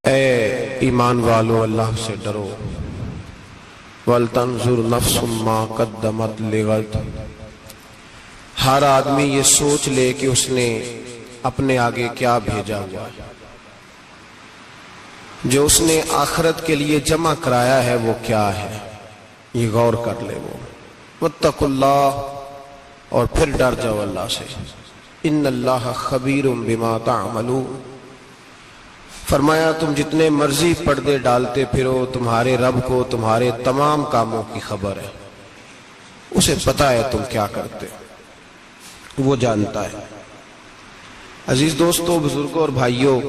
اے ایمان والو اللہ سے ڈرو، وَلْتَنْظُرْ نَفْسٌ مَا قَدَّمَتْ لِغَدٍ۔ ہر آدمی یہ سوچ لے کہ اس نے اپنے آگے کیا بھیجا ہوا ہے، جو اس نے آخرت کے لیے جمع کرایا ہے وہ کیا ہے، یہ غور کر لے وہ۔ وَاتَّقُوا اللَّهَ، اور پھر ڈر جاؤ اللہ سے۔ إِنَّ اللَّهَ خَبِيرٌ بِمَا تَعْمَلُونَ، فرمایا تم جتنے مرضی پردے ڈالتے پھرو، تمہارے رب کو تمہارے تمام کاموں کی خبر ہے، اسے پتا ہے تم کیا کرتے، وہ جانتا ہے۔ عزیز دوستو، بزرگوں اور بھائیوں،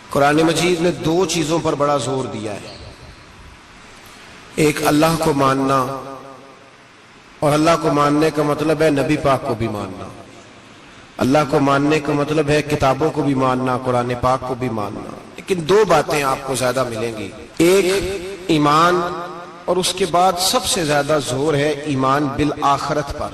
قرآن مجید نے دو چیزوں پر بڑا زور دیا ہے، ایک اللہ کو ماننا، اور اللہ کو ماننے کا مطلب ہے نبی پاک کو بھی ماننا۔ اللہ کو ماننے کا مطلب ہے کتابوں کو بھی ماننا، قرآن پاک کو بھی ماننا۔ لیکن دو باتیں آپ کو زیادہ ملیں گی، ایک ایمان، اور اس کے بعد سب سے زیادہ زور ہے ایمان بالآخرت پر،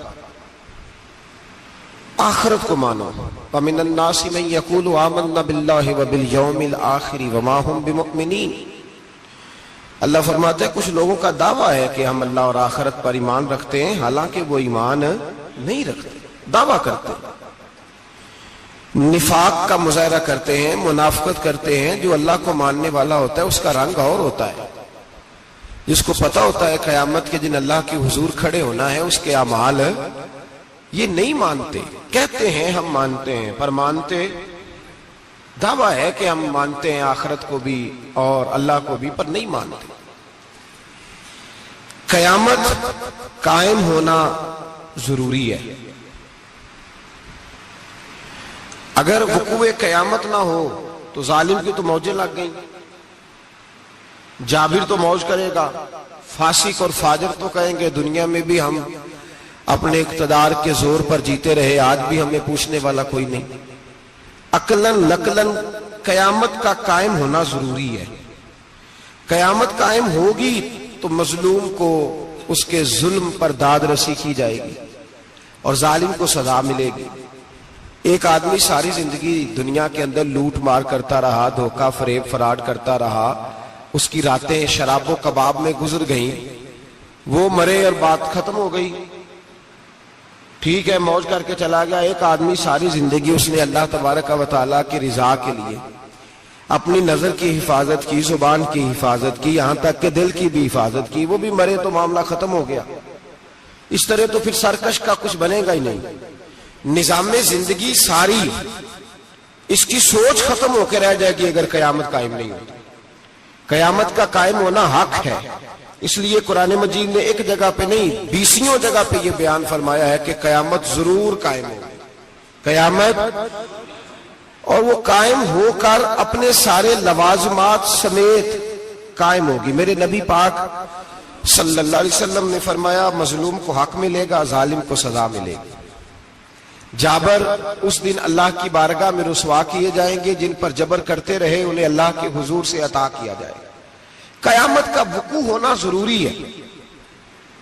آخرت کو مانو۔ وَمِنَ النَّاسِ مَن يَقُولُ آمَنَّا بِاللَّهِ وَبِالْيَوْمِ الْآخِرِ وَمَا هُمْ بِمُؤْمِنِينَ۔ اللہ فرماتے ہیں کچھ لوگوں کا دعویٰ ہے کہ ہم اللہ اور آخرت پر ایمان رکھتے ہیں، حالانکہ وہ ایمان نہیں رکھتے، دعویٰ کرتے ہیں، نفاق کا مظاہرہ کرتے ہیں، منافقت کرتے ہیں۔ جو اللہ کو ماننے والا ہوتا ہے اس کا رنگ اور ہوتا ہے، جس کو پتا ہوتا ہے قیامت کے دن اللہ کے حضور کھڑے ہونا ہے، اس کے اعمال یہ نہیں مانتے، کہتے ہیں ہم مانتے ہیں، پر مانتے، دعویٰ ہے کہ ہم مانتے ہیں آخرت کو بھی اور اللہ کو بھی، پر نہیں مانتے۔ قیامت قائم ہونا ضروری ہے، اگر وقوع قیامت نہ ہو تو ظالم کی تو موجیں لگ گئیں، جابر تو موج کرے گا، فاسق اور فاجر تو کہیں گے دنیا میں بھی ہم اپنے اقتدار کے زور پر جیتے رہے، آج بھی ہمیں پوچھنے والا کوئی نہیں۔ عقلاً نقلاً قیامت کا قائم ہونا ضروری ہے۔ قیامت قائم ہوگی تو مظلوم کو اس کے ظلم پر داد رسی کی جائے گی اور ظالم کو سزا ملے گی۔ ایک آدمی ساری زندگی دنیا کے اندر لوٹ مار کرتا رہا، دھوکہ فریب فراڈ کرتا رہا، اس کی راتیں شراب و کباب میں گزر گئیں، وہ مرے اور بات ختم ہو گئی، ٹھیک ہے موج کر کے چلا گیا۔ ایک آدمی ساری زندگی اس نے اللہ تبارک و تعالیٰ کی رضا کے لیے اپنی نظر کی حفاظت کی، زبان کی حفاظت کی، یہاں تک کہ دل کی بھی حفاظت کی، وہ بھی مرے تو معاملہ ختم ہو گیا۔ اس طرح تو پھر سرکش کا کچھ بنے گا ہی نہیں، نظام زندگی ساری اس کی سوچ ختم ہو کے رہ جائے گی اگر قیامت قائم نہیں ہوتی۔ قیامت کا قائم ہونا حق ہے، اس لیے قرآن مجید نے ایک جگہ پہ نہیں 20 جگہ پہ یہ بیان فرمایا ہے کہ قیامت ضرور قائم ہوگی، قیامت، اور وہ قائم ہو کر اپنے سارے لوازمات سمیت قائم ہوگی۔ میرے نبی پاک صلی اللہ علیہ وسلم نے فرمایا مظلوم کو حق ملے گا، ظالم کو سزا ملے گی۔ جابر اس دن اللہ کی بارگاہ میں رسوا کیے جائیں گے، جن پر جبر کرتے رہے انہیں اللہ کے حضور سے عطا کیا جائے گا۔ قیامت کا وقوع ہونا ضروری ہے،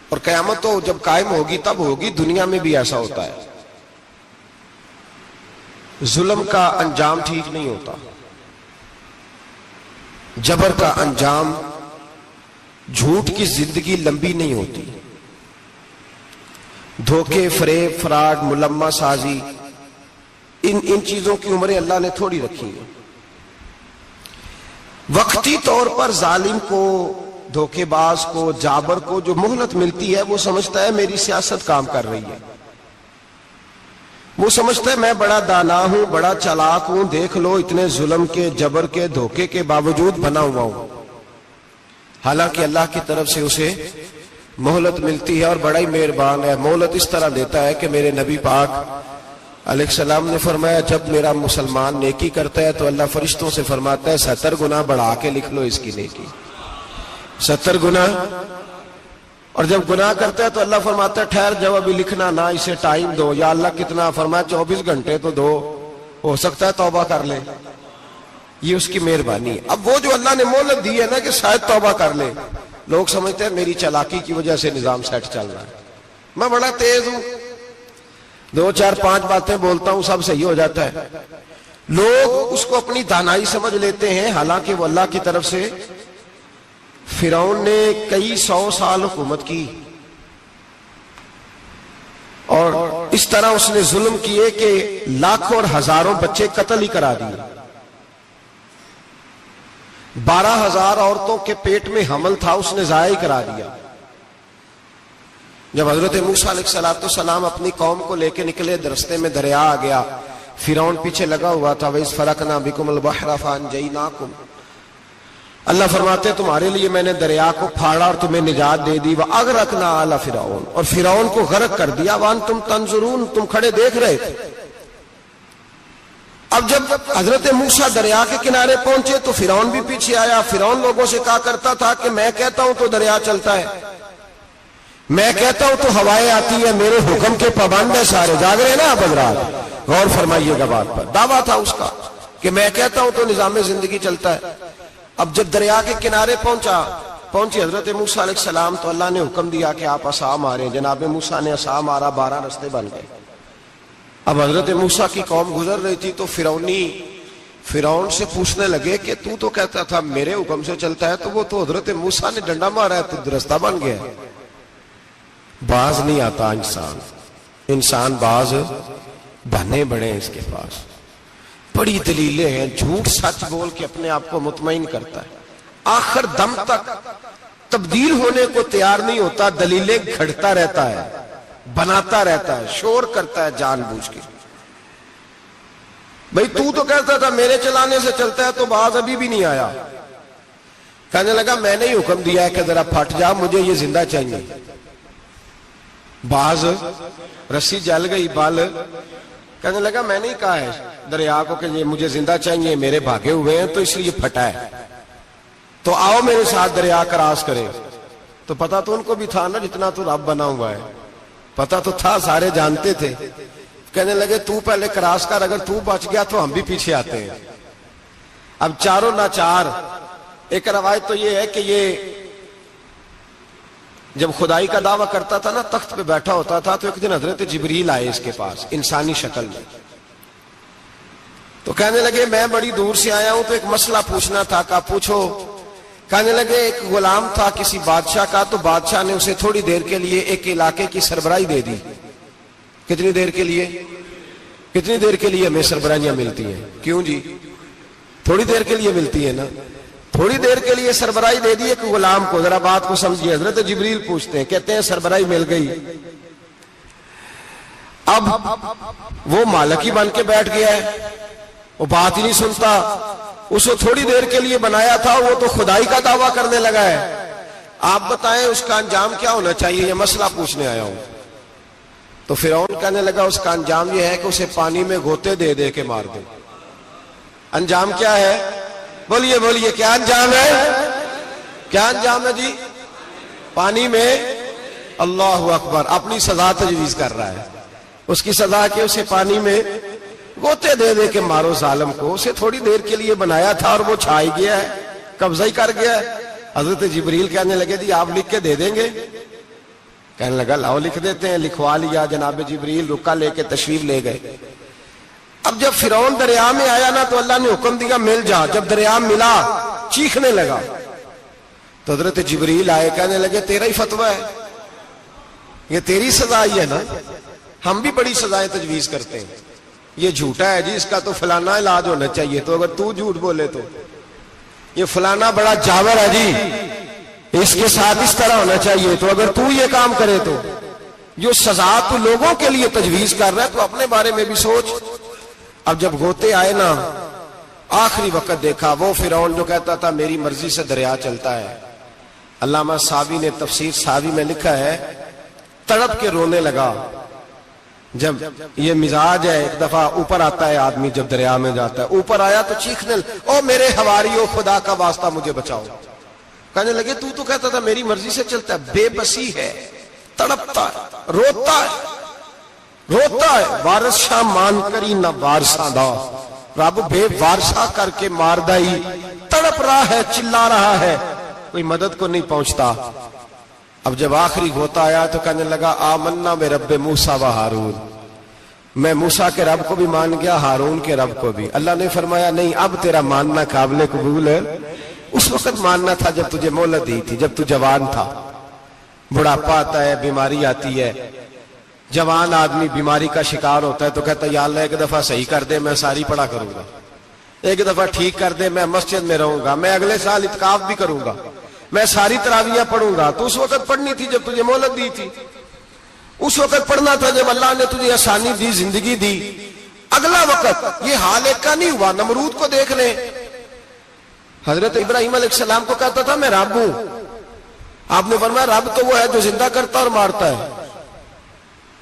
اور قیامت تو جب قائم ہوگی تب ہوگی، دنیا میں بھی ایسا ہوتا ہے۔ ظلم کا انجام ٹھیک نہیں ہوتا، جبر کا انجام، جھوٹ کی زندگی لمبی نہیں ہوتی، دھوکے فریب فراڈ ملمہ سازی، ان چیزوں کی عمریں اللہ نے تھوڑی رکھی ہیں۔ وقتی طور پر ظالم کو، دھوکے باز کو، جابر کو جو مہلت ملتی ہے وہ سمجھتا ہے میری سیاست کام کر رہی ہے، وہ سمجھتا ہے میں بڑا دانا ہوں، بڑا چالاک ہوں، دیکھ لو اتنے ظلم کے، جبر کے، دھوکے کے باوجود بنا ہوا ہوں، حالانکہ اللہ کی طرف سے اسے مہلت ملتی ہے اور بڑا ہی مہربان ہے۔ مہلت اس طرح دیتا ہے کہ میرے نبی پاک علیہ السلام نے فرمایا جب میرا مسلمان نیکی کرتا ہے تو اللہ فرشتوں سے فرماتا ہے 70 گنا بڑھا کے لکھ لو اس کی نیکی، 70 گنا، اور جب گناہ کرتا ہے تو اللہ فرماتا ہے ٹھہر جاؤ ابھی لکھنا نہ، اسے ٹائم دو۔ یا اللہ کتنا؟ فرمایا 24 گھنٹے تو دو، ہو سکتا ہے توبہ کر لے، یہ اس کی مہربانی ہے۔ اب وہ جو اللہ نے مہلت دی ہے نا کہ شاید توبہ کر لے، لوگ سمجھتے ہیں میری چالاکی کی وجہ سے نظام سیٹ چل رہا ہے، میں بڑا تیز ہوں، 2 4 5 باتیں بولتا ہوں سب صحیح ہو جاتا ہے۔ لوگ اس کو اپنی دانائی سمجھ لیتے ہیں، حالانکہ وہ اللہ کی طرف سے. فرعون نے کئی 100 سال حکومت کی اور اس طرح اس نے ظلم کیے کہ لاکھوں اور ہزاروں بچے قتل ہی کرا دیے. 12,000 عورتوں کے پیٹ میں حمل تھا، اس نے ضائع کرا دیا. جب حضرت موسیٰ علیہ السلام اپنی قوم کو لے کے نکلے، رستے میں دریا آ گیا، فرعون پیچھے لگا ہوا تھا. وَإِذْ فَرَقْنَا بِكُمُ الْبَحْرَ فَأَنْجَيْنَاكُمْ، اللہ فرماتے تمہارے لیے میں نے دریا کو پھاڑا اور تمہیں نجات دے دی. وَأَغْرَقْنَا آلَ فِرْعَوْنَ، اور فرعون کو غرق کر دیا. وَأَنْتُمْ تَنْظُرُونَ، تم کھڑے دیکھ رہے تھے. اب جب حضرت موسیٰ دریا کے کنارے پہنچے تو فرعون بھی پیچھے آیا. فرعون لوگوں سے کہا کرتا تھا کہ میں کہتا ہوں تو دریا چلتا ہے، میں کہتا ہوں تو ہوائیں آتی ہے، میرے حکم کے پابند ہے سارے. جاگ رہے نا آپ حضرات، غور فرمائیے گا بات پر. دعویٰ تھا اس کا کہ میں کہتا ہوں تو نظام زندگی چلتا ہے. اب جب دریا کے کنارے پہنچی حضرت موسیٰ علیہ السلام تو اللہ نے حکم دیا کہ آپ عصا ماریں. جناب موسیٰ نے عصا مارا، 12 رستے بن گئے. اب حضرت موسیٰ کی قوم گزر رہی تھی تو فرعون سے پوچھنے لگے کہ تو کہتا تھا میرے حکم سے چلتا ہے، تو وہ تو حضرت موسیٰ نے ڈنڈا مارا ہے تو رستہ بن گیا. باز نہیں آتا انسان باز بنے بڑے ہیں اس کے پاس. بڑی دلیلیں ہیں، جھوٹ سچ بول کے اپنے آپ کو مطمئن کرتا ہے، آخر دم تک تبدیل ہونے کو تیار نہیں ہوتا، دلیلیں گھڑتا رہتا ہے، بناتا رہتا ہے، شور کرتا ہے جان بوجھ کے. بھئی تو کہتا تھا میرے چلانے سے چلتا ہے، تو باز ابھی بھی نہیں آیا. کہنے لگا میں نے ہی حکم دیا ہے کہ ذرا پھٹ جا، مجھے یہ زندہ چاہیے. باز رسی جل گئی، بال کہنے لگا میں نہیں کہا ہے دریا کو کہ یہ مجھے زندہ چاہیے، میرے بھاگے ہوئے ہیں تو اس لیے پھٹا ہے، تو آؤ میرے ساتھ دریا کراس کرے. تو پتا تو ان کو بھی تھا نا، جتنا تو رب بنا ہوا ہے پتا تو تھا، سارے جانتے تھے. کہنے لگے تو پہلے کراس کر، اگر تو بچ گیا تو ہم بھی پیچھے آتے ہیں. اب چاروں ناچار. ایک روایت تو یہ ہے کہ یہ جب خدائی کا دعویٰ کرتا تھا نا، تخت پہ بیٹھا ہوتا تھا، تو ایک دن حضرت جبریل آئے اس کے پاس انسانی شکل میں. تو کہنے لگے میں بڑی دور سے آیا ہوں تو ایک مسئلہ پوچھنا تھا. کہا پوچھو. کہنے لگے ایک غلام تھا کسی بادشاہ کا، تو بادشاہ نے اسے تھوڑی دیر کے لیے ایک علاقے کی سربراہی دے دی. کتنی دیر کے لیے ہمیں سربراہیاں ملتی ہیں؟ کیوں جی؟ تھوڑی دیر کے لیے ملتی ہے نا. تھوڑی دیر کے لیے سربراہی دے دی ایک غلام کو. ذرا بات کو سمجھیے. حضرت جبریل پوچھتے ہیں، کہتے ہیں سربراہی مل گئی. اب وہ مالک ہی بن کے بیٹھ گیا ہے، وہ بات ہی نہیں سنتا. اس کو تھوڑی دیر کے لیے بنایا تھا، وہ تو خدائی کا دعویٰ کرنے لگا ہے. آپ بتائیں اس کا انجام کیا ہونا چاہیے؟ یہ مسئلہ پوچھنے آیا ہوں. تو فرعون کہنے لگا اس کا انجام یہ ہے کہ اسے پانی میں غوطے دے دے کے مار دے. انجام کیا ہے؟ بولیے کیا انجام ہے؟ کیا انجام ہے جی؟ پانی میں. اللہ اکبر. اپنی سزا تجویز کر رہا ہے. اس کی سزا کہ اسے پانی میں غوطے دے دے کے مارو ظالم کو. اسے تھوڑی دیر کے لیے بنایا تھا اور وہ چھائی گیا ہے، قبضہ ہی کر گیا ہے. حضرت جبریل کہنے لگے جی آپ لکھ کے دے دیں گے؟ کہنے لگا لاؤ لکھ دیتے ہیں. لکھوا لیا. جناب جبریل رکا لے کے تشریف لے گئے. اب جب فرعون دریا میں آیا نا تو اللہ نے حکم دیا مل جا. جب دریا ملا چیخنے لگا تو حضرت جبریل آئے. کہنے لگے تیرا ہی فتویٰ ہے، یہ تیری سزا ہی ہے نا. ہم بھی بڑی سزائیں تجویز کرتے ہیں. یہ جھوٹا ہے جی، اس کا تو فلانا علاج ہونا چاہیے. تو اگر تو جھوٹ بولے تو یہ فلانا بڑا جاور ہے جی، اس کے ساتھ اس طرح ہونا چاہیے. تو اگر تو یہ کام کرے تو جو سزا تو لوگوں کے لیے تجویز کر رہا ہے تو اپنے بارے میں بھی سوچ. اب جب غوطے آئے نا، آخری وقت دیکھا وہ فرعون جو کہتا تھا میری مرضی سے دریا چلتا ہے. علامہ صاوی نے تفسیر صاوی میں لکھا ہے تڑپ کے رونے لگا. جب یہ مزاج ہے، ایک دفعہ اوپر آتا ہے آدمی جب دریا میں جاتا ہے، اوپر آیا تو چیخنے او میرے حواریو خدا کا واسطہ مجھے بچاؤ. کہنے لگے تو کہتا تھا میری مرضی سے چلتا ہے. بے بسی ہے، تڑپتا ہے، روتا ہے. وارث شاہ مان کری نہ وارثاں دا، رب بے وارثہ کر کے مار دائی. تڑپ رہا ہے، چلا رہا ہے، کوئی مدد کو نہیں پہنچتا. اب جب آخری غوطہ آیا تو کہنے لگا آمنا میں رب موسیٰ و ہارون، میں موسیٰ کے رب کو بھی مان گیا، ہارون کے رب کو بھی۔ اللہ نے فرمایا نہیں، اب تیرا ماننا قابل قبول ہے۔ اس وقت ماننا تھا جب تجھے مہلت دی تھی، جب تو جوان تھا۔ بڑھاپا آتا ہے، بیماری آتی ہے، جوان آدمی بیماری کا شکار ہوتا ہے تو کہتا ہے یا اللہ ایک دفعہ صحیح کر دے، میں ساری پڑھا کروں گا، ایک دفعہ ٹھیک کر دے، میں مسجد میں رہوں گا، میں اگلے سال اعتکاف بھی کروں گا، میں ساری تراویحیں پڑھوں گا۔ تو اس وقت پڑھنی تھی جب تجھے مہلت دی تھی، اس وقت پڑھنا تھا جب اللہ نے تجھے آسانی دی، زندگی دی۔ اگلا وقت یہ حال ایک کا نہیں ہوا۔ نمرود کو دیکھ لیں، حضرت ابراہیم علیہ السلام کو کہتا تھا میں رب ہوں، آپ نے فرمایا رب تو وہ ہے جو زندہ کرتا اور مارتا ہے۔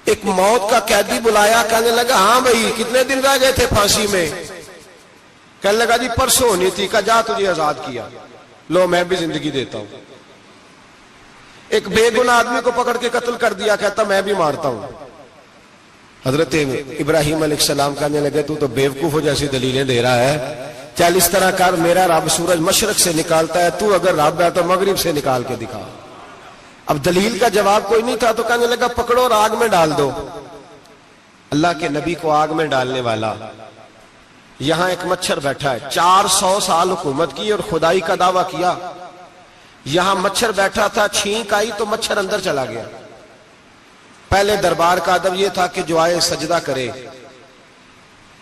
ایک موت کا قیدی بلایا، کہنے لگا ہاں بھائی کتنے دن رہ گئے تھے پھانسی میں؟ کہنے لگا جی پرسوں ہونی تھی۔ کہا جا تجھے آزاد کیا، لو میں بھی زندگی دیتا ہوں۔ ایک بے گناہ آدمی کو پکڑ کے قتل کر دیا، کہتا میں بھی مارتا ہوں۔ حضرت ابراہیم علیہ السلام کہنے لگے تو بیوقوفوں جیسی دلیلیں دے رہا ہے، چل اس طرح کر، میرا رب سورج مشرق سے نکالتا ہے، تو اگر رب ہے تو مغرب سے نکال کے دکھا۔ اب دلیل کا جواب کوئی نہیں تھا تو کہنے لگا پکڑو اور آگ میں ڈال دو۔ اللہ کے نبی کو آگ میں ڈالنے والا، یہاں ایک مچھر بیٹھا ہے، 400 سال حکومت کی اور خدائی کا دعویٰ کیا، یہاں مچھر بیٹھا تھا، چھینک آئی تو مچھر اندر چلا گیا۔ پہلے دربار کا ادب یہ تھا کہ جو آئے سجدہ کرے،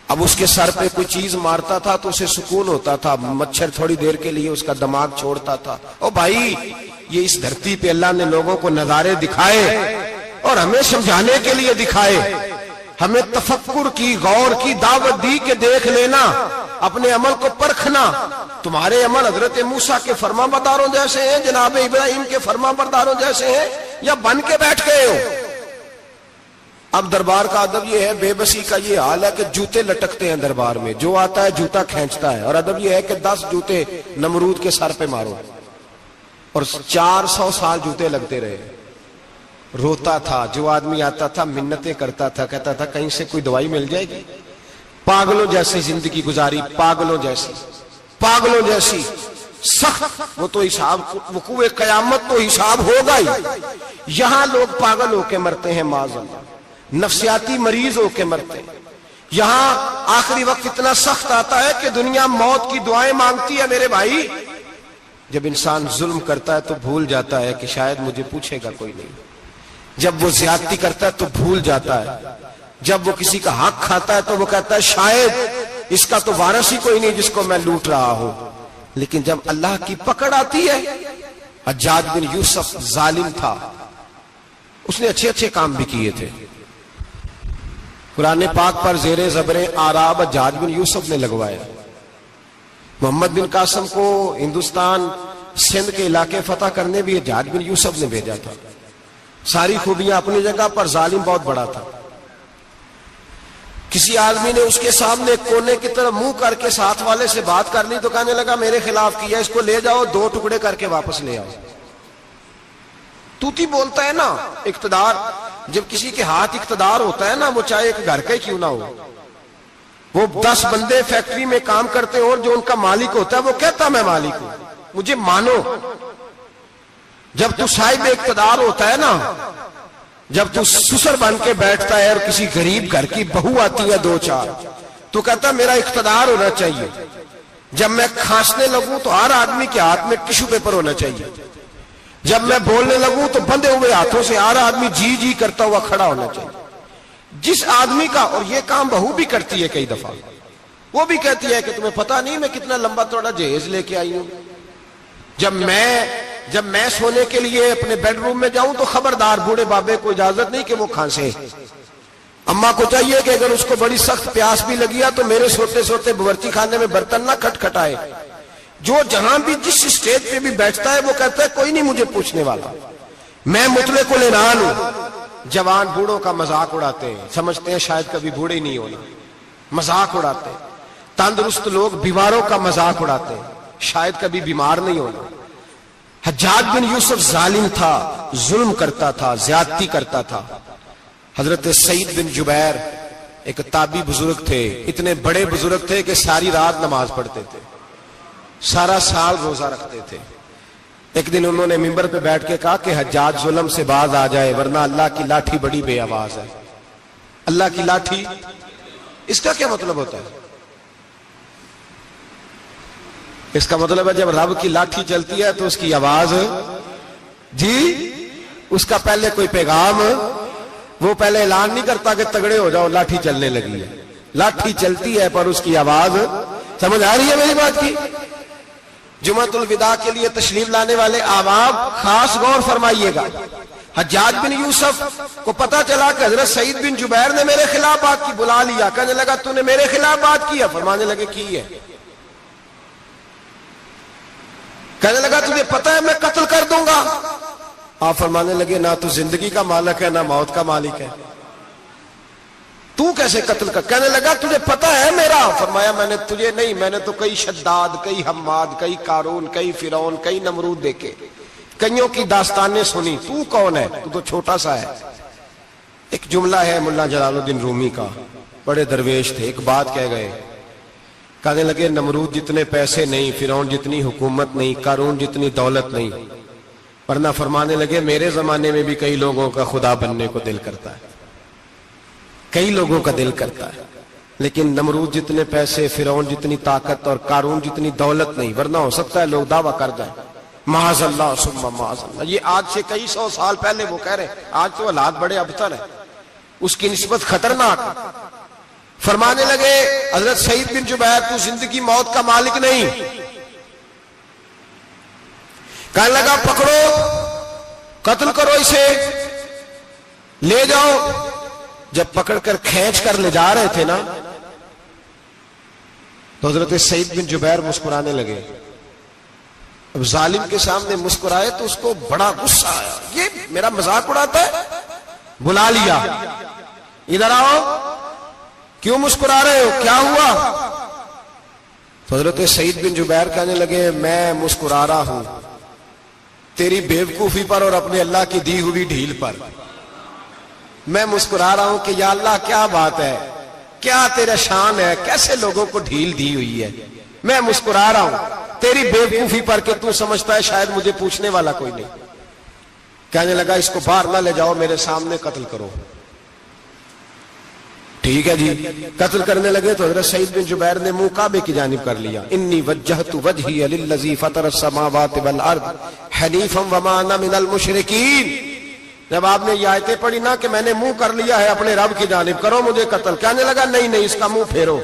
اب اس کے سر پہ کوئی چیز مارتا تھا تو اسے سکون ہوتا تھا، مچھر تھوڑی دیر کے لیے اس کا دماغ چھوڑتا تھا۔ او بھائی یہ اس دھرتی پہ اللہ نے لوگوں کو نظارے دکھائے اور ہمیں سمجھانے کے لیے دکھائے، ہمیں تفکر کی، غور کی دعوت دی کہ دیکھ لینا، اپنے عمل کو پرکھنا۔ تمہارے عمل حضرت موسیٰ کے فرما برداروں جیسے ہیں، جناب ابراہیم کے فرما برداروں جیسے ہیں، یا بن کے بیٹھ گئے ہو؟ اب دربار کا ادب یہ ہے، بے بسی کا یہ حال ہے کہ جوتے لٹکتے ہیں دربار میں، جو آتا ہے جوتا کھینچتا ہے، اور ادب یہ ہے کہ 10 جوتے نمرود کے سر پہ مارو، اور 400 سال جوتے لگتے رہے۔ روتا تھا، جو آدمی آتا تھا منتیں کرتا تھا، کہتا تھا کہیں سے کوئی دوائی مل جائے گی۔ پاگلوں جیسی زندگی گزاری، پاگلوں جیسی سخت، وہ تو حساب، وقوع قیامت تو حساب ہوگا ہی۔ یہاں لوگ پاگل ہو کے مرتے ہیں، معاذ اللہ، نفسیاتی مریض ہو کے مرتے ہیں۔ یہاں آخری وقت اتنا سخت آتا ہے کہ دنیا موت کی دعائیں مانگتی ہے۔ میرے بھائی جب انسان ظلم کرتا ہے تو بھول جاتا ہے کہ شاید مجھے پوچھے گا کوئی نہیں، جب وہ زیادتی کرتا ہے تو بھول جاتا ہے، جب وہ کسی کا حق کھاتا ہے تو وہ کہتا ہے شاید اس کا تو وارث ہی کوئی نہیں جس کو میں لوٹ رہا ہوں۔ لیکن جب اللہ کی پکڑ آتی ہے، حجاج بن یوسف ظالم تھا، اس نے اچھے کام بھی کیے تھے۔ قرآن پاک پر زیر زبر آراب حجاج بن یوسف نے لگوایا۔ محمد بن قاسم کو ہندوستان سندھ کے علاقے فتح کرنے بھی حجاج بن یوسف نے بھیجا تھا۔ ساری خوبیاں اپنی جگہ پر، ظالم بہت بڑا تھا۔ کسی آدمی نے اس کے سامنے کونے کی طرف منہ کر کے ساتھ والے سے بات کر لی تو کہنے لگا میرے خلاف کیا، اس کو لے جاؤ، 2 ٹکڑے کر کے واپس لے آؤ۔ توتی بولتا ہے نا، اقتدار، جب کسی کے ہاتھ اقتدار ہوتا ہے نا، وہ چاہے ایک گھر کا ہی کیوں نہ ہو، وہ 10 بندے فیکٹری میں کام کرتے ہیں اور جو ان کا مالک ہوتا ہے وہ کہتا میں مالک ہوں، مجھے مانو۔ جب تو صاحب اقتدار ہوتا ہے نا، جب تو سسر بن کے بیٹھتا ہے اور کسی غریب گھر کی بہو آتی ہے 2-4 تو کہتا میرا اقتدار ہونا چاہیے، جب میں کھانسنے لگوں تو ہر آدمی کے ہاتھ میں ٹشو پیپر ہونا چاہیے، جب میں بولنے لگوں تو بندھے ہوئے ہاتھوں سے ہر آدمی جی جی کرتا ہوا کھڑا ہونا چاہیے۔ جس آدمی کا، اور یہ کام بہو بھی کرتی ہے کئی دفعہ، وہ بھی کہتی ہے کہ تمہیں پتا نہیں میں کتنا لمبا چوڑا جہیز لے کے آئی ہوں، جب میں سونے کے لیے اپنے بیڈ روم میں جاؤں تو خبردار بوڑھے بابے کو اجازت نہیں کہ وہ کھانسے۔ اماں کو چاہیے کہ اگر اس کو بڑی سخت پیاس بھی لگی ہے تو میرے سوتے سوتے باورچی خانے میں برتن نہ کھٹکھٹائے۔ جو جہاں بھی جس اسٹیج پہ بھی بیٹھتا ہے وہ کہتا ہے کوئی نہیں مجھے پوچھنے والا، میں مطلق العنان ہوں۔ جوان بوڑھوں کا مذاق اڑاتے ہیں، سمجھتے ہیں شاید کبھی بوڑھے ہی نہیں ہونا، مذاق اڑاتے ہیں۔ تندرست لوگ بیماروں کا مذاق اڑاتے ہیں، شاید کبھی بیمار نہیں ہونا۔ حجاج بن یوسف ظالم تھا، ظلم کرتا تھا، زیادتی کرتا تھا۔ حضرت سعید بن جبیر ایک تابعی بزرگ تھے، اتنے بڑے بزرگ تھے کہ ساری رات نماز پڑھتے تھے، سارا سال روزہ رکھتے تھے۔ ایک دن انہوں نے منبر پہ بیٹھ کے کہا کہ حجاج ظلم سے باز آ جائے ورنہ اللہ کی لاٹھی بڑی بے آواز ہے۔ اللہ کی لاٹھی، اس کا کیا مطلب ہوتا ہے؟ اس کا مطلب ہے جب رب کی لاٹھی چلتی ہے تو اس کی آواز، جی اس کا پہلے کوئی پیغام، وہ پہلے اعلان نہیں کرتا کہ تگڑے ہو جاؤ لاٹھی چلنے لگی ہے، لاٹھی چلتی ہے پر اس کی آواز، سمجھ آ رہی ہے میری بات کی؟ جمعۃ الوداع کے لیے تشریف لانے والے احباب خاص غور فرمائیے گا، حجاج بن یوسف کو پتا چلا کہ حضرت سعید بن جبیر نے میرے خلاف بات کی، بلا لیا، کہنے لگا تو نے میرے خلاف بات کی ہے؟ فرمانے لگے کی ہے۔ کہنے لگا تجھے پتا ہے میں قتل کر دوں گا؟ آپ فرمانے لگے نہ تو زندگی کا مالک ہے نہ موت کا مالک ہے، تو کیسے قتل کر؟ کہنے لگا تجھے پتا ہے میرا؟ فرمایا میں نے تجھے نہیں، میں نے تو کئی شداد، کئی حماد، کئی قارون، کئی فرعون، کئی نمرود دیکھے، کئیوں کی داستانیں سنی، تو کون ہے؟ تو چھوٹا سا ہے۔ ایک جملہ ہے ملا جلال الدین رومی کا، بڑے درویش تھے، ایک بات کہہ گئے، کہنے لگے نمرود جتنے پیسے نہیں، فرعون جتنی حکومت نہیں، قارون جتنی دولت نہیں، ورنہ فرمانے لگے میرے زمانے میں بھی کئی لوگوں کا خدا بننے کو دل کرتا ہے، کئی لوگوں کا دل کرتا ہے، لیکن نمرود جتنے پیسے، فرعون جتنی طاقت اور قارون جتنی دولت نہیں، ورنہ ہو سکتا ہے لوگ دعویٰ کر جائیں معاذ اللہ ثم معاذ اللہ۔ یہ آج سے کئی سو سال پہلے وہ کہہ رہے ہیں، آج تو حالات بڑے ابتر ہیں، اس کی نسبت خطرناک۔ فرمانے لگے حضرت سعید بن جبیر تو زندگی موت کا مالک نہیں۔ کہنے لگا پکڑو، قتل کرو اسے، لے جاؤ۔ جب پکڑ کر کھینچ کر لے جا رہے تھے نا تو حضرت سعید بن جبیر مسکرانے لگے۔ اب ظالم کے سامنے مسکرائے تو اس کو بڑا غصہ آیا، یہ میرا مذاق اڑاتا ہے؟ بلا لیا، ادھر آؤ، کیوں مسکرا رہے ہو، کیا ہوا؟ تو حضرت سعید بن جبیر کہنے لگے میں مسکرا رہا ہوں تیری بیوقوفی پر اور اپنے اللہ کی دی ہوئی ڈھیل پر۔ میں مسکرا رہا ہوں کہ یا اللہ کیا بات ہے، کیا تیرا شان ہے، کیسے لوگوں کو ڈھیل دی ہوئی ہے۔ میں مسکرا رہا ہوں تیری بیوقوفی پر کہ تو سمجھتا ہے شاید مجھے پوچھنے والا کوئی نہیں۔ کہنے لگا اس کو باہر نہ لے جاؤ، میرے سامنے قتل کرو۔ ٹھیک ہے جی، قتل کرنے لگے تو حضرت سعید بن جبیر نے منہ کعبے کی جانب کر لیا، انی وجہت وجہی للذی فطر السماوات والارض حنیفا وما انا من المشرکین۔ جب آپ نے یہ آیتیں پڑھی نا کہ میں نے منہ کر لیا ہے اپنے رب کی جانب، کرو مجھے قتل، کہنے لگا نہیں نہیں، اس کا منہ پھیرو،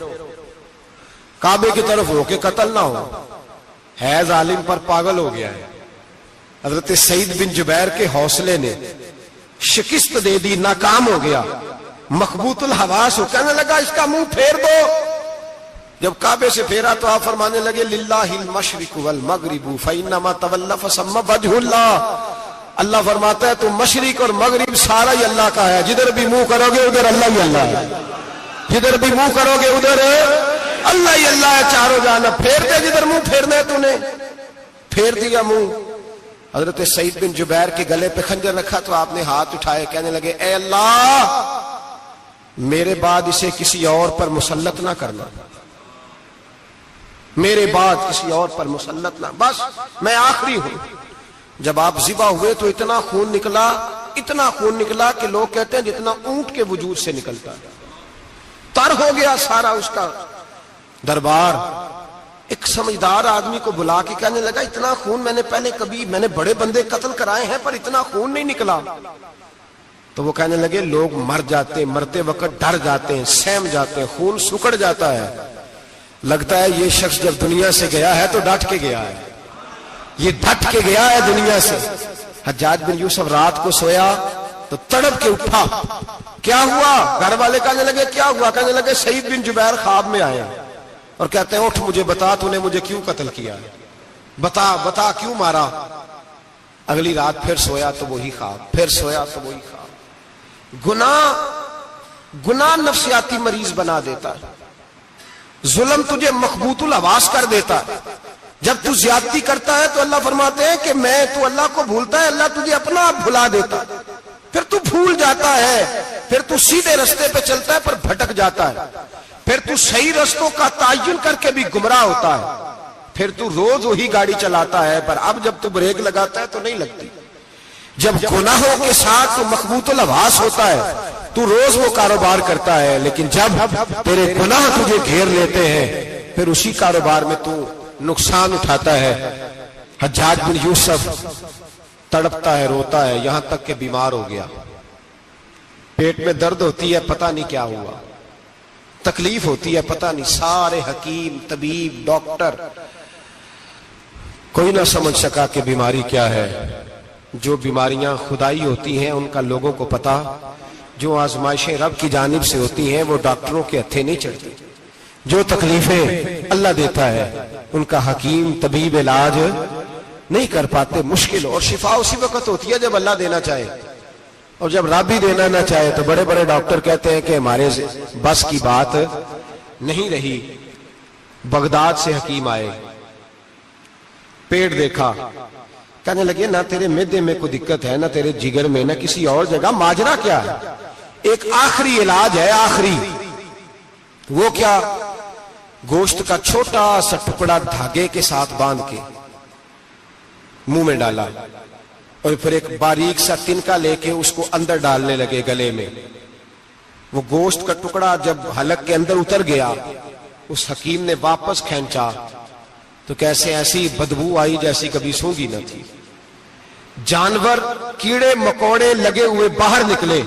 کعبے کی طرف ہو کے قتل نہ ہو، ہے ظالم پر پاگل ہو گیا ہے۔ حضرت سعید بن جبیر کے حوصلے نے شکست دے دی، ناکام ہو گیا، مخبوط الحواس ہو، کہنے لگا اس کا منہ پھیر دو۔ جب کعبے سے پھیرا تو آپ فرمانے لگے للہ المشرق والمغرب فانما تولى فثم وجه اللہ۔ اللہ فرماتا ہے تو مشرق اور مغرب سارا ہی اللہ کا ہے، جدھر بھی منہ کرو گے ادھر اللہ ہی اللہ ہے، جدھر بھی منہ کرو گے ادھر اللہ ہی اللہ ہے، چاروں جانب۔ پھیر دے جدھر منہ پھیرنا ہے تو نے، پھیر دیا منہ۔ حضرت سعید بن جبیر کے گلے پہ خنجر رکھا تو آپ نے ہاتھ اٹھائے، کہنے لگے اے اللہ میرے بعد اسے کسی اور پر مسلط نہ کرنا، میرے بعد کسی اور پر مسلط نہ، بس میں آخری ہوں۔ جب آپ ذبح ہوئے تو اتنا خون نکلا کہ لوگ کہتے ہیں جتنا اونٹ کے وجود سے نکلتا ہے، تر ہو گیا سارا اس کا دربار۔ ایک سمجھدار آدمی کو بلا کے کہنے لگا اتنا خون میں نے بڑے بندے قتل کرائے ہیں پر اتنا خون نہیں نکلا۔ تو وہ کہنے لگے لوگ مر جاتے ہیں، مرتے وقت ڈر جاتے ہیں، سہم جاتے ہیں، خون سکڑ جاتا ہے، لگتا ہے یہ شخص جب دنیا سے گیا ہے تو ڈٹ کے گیا ہے، یہ ڈٹ کے گیا ہے دنیا سے۔ حجاج بن یوسف رات کو سویا تو تڑپ کے اٹھا، کیا ہوا؟ گھر والے کہنے لگے کیا ہوا؟ کہنے لگے سعید بن جبیر خواب میں آئے اور کہتے ہیں اٹھ مجھے بتا تو نے مجھے کیوں قتل کیا، بتا کیوں مارا؟ اگلی رات پھر سویا تو وہی خواب، پھر سویا تو وہی خواب۔ گناہ نفسیاتی مریض بنا دیتا ہے، ظلم تجھے مخبوط الحواس کر دیتا ہے۔ جب تو زیادتی کرتا ہے تو اللہ فرماتے ہیں کہ تو اللہ کو بھولتا ہے، اللہ تجھے اپنا آپ بھلا دیتا ہے، پھر تو بھول جاتا ہے، پھر تو سیدھے رستے پہ چلتا ہے پر بھٹک جاتا ہے، پھر تو صحیح رستوں کا تعین کر کے بھی گمراہ ہوتا ہے، پھر تو روز وہی گاڑی چلاتا ہے پر اب جب تو بریک لگاتا ہے تو نہیں لگتی۔ جب گناہوں کے ساتھ تو مخبوط الحواس ہوتا ہے، تو روز وہ کاروبار کرتا ہے، لیکن جب تیرے گناہ تجھے گھیر لیتے ہیں پھر اسی کاروبار میں تو نقصان اٹھاتا ہے۔ حجاج بن یوسف تڑپتا ہے، روتا ہے، یہاں تک کہ بیمار ہو گیا، پیٹ میں درد ہوتی ہے، پتہ نہیں کیا ہوا، تکلیف ہوتی ہے، پتہ نہیں، سارے حکیم، طبیب، ڈاکٹر، کوئی نہ سمجھ سکا کہ بیماری کیا ہے۔ جو بیماریاں خدائی ہوتی ہیں ان کا لوگوں کو پتا، جو آزمائشیں رب کی جانب سے ہوتی ہیں وہ ڈاکٹروں کے ہتھے نہیں چڑھتی، جو تکلیفیں اللہ دیتا ہے ان کا حکیم طبیب علاج نہیں کر پاتے، مشکل، اور شفا اسی وقت ہوتی ہے جب اللہ دینا چاہے، اور جب رب بھی دینا نہ چاہے تو بڑے بڑے ڈاکٹر کہتے ہیں کہ ہمارے بس کی بات نہیں رہی۔ بغداد سے حکیم آئے، پیٹ دیکھا، کہنے لگے نہ تیرے معدے میں کوئی دقت ہے، نہ تیرے جگر میں، نہ کسی اور جگہ، ماجرا کیا ہے؟ ایک آخری علاج ہے، آخری، وہ کیا؟ گوشت کا چھوٹا سا ٹکڑا دھاگے کے ساتھ باندھ کے منہ میں ڈالا، اور پھر ایک باریک سا تنکا لے کے اس کو اندر ڈالنے لگے گلے میں۔ وہ گوشت کا ٹکڑا جب حلق کے اندر اتر گیا، اس حکیم نے واپس کھینچا تو کیسے ایسی بدبو آئی جیسی کبھی سونگی نہ تھی۔ جانور، کیڑے مکوڑے لگے ہوئے باہر نکلے،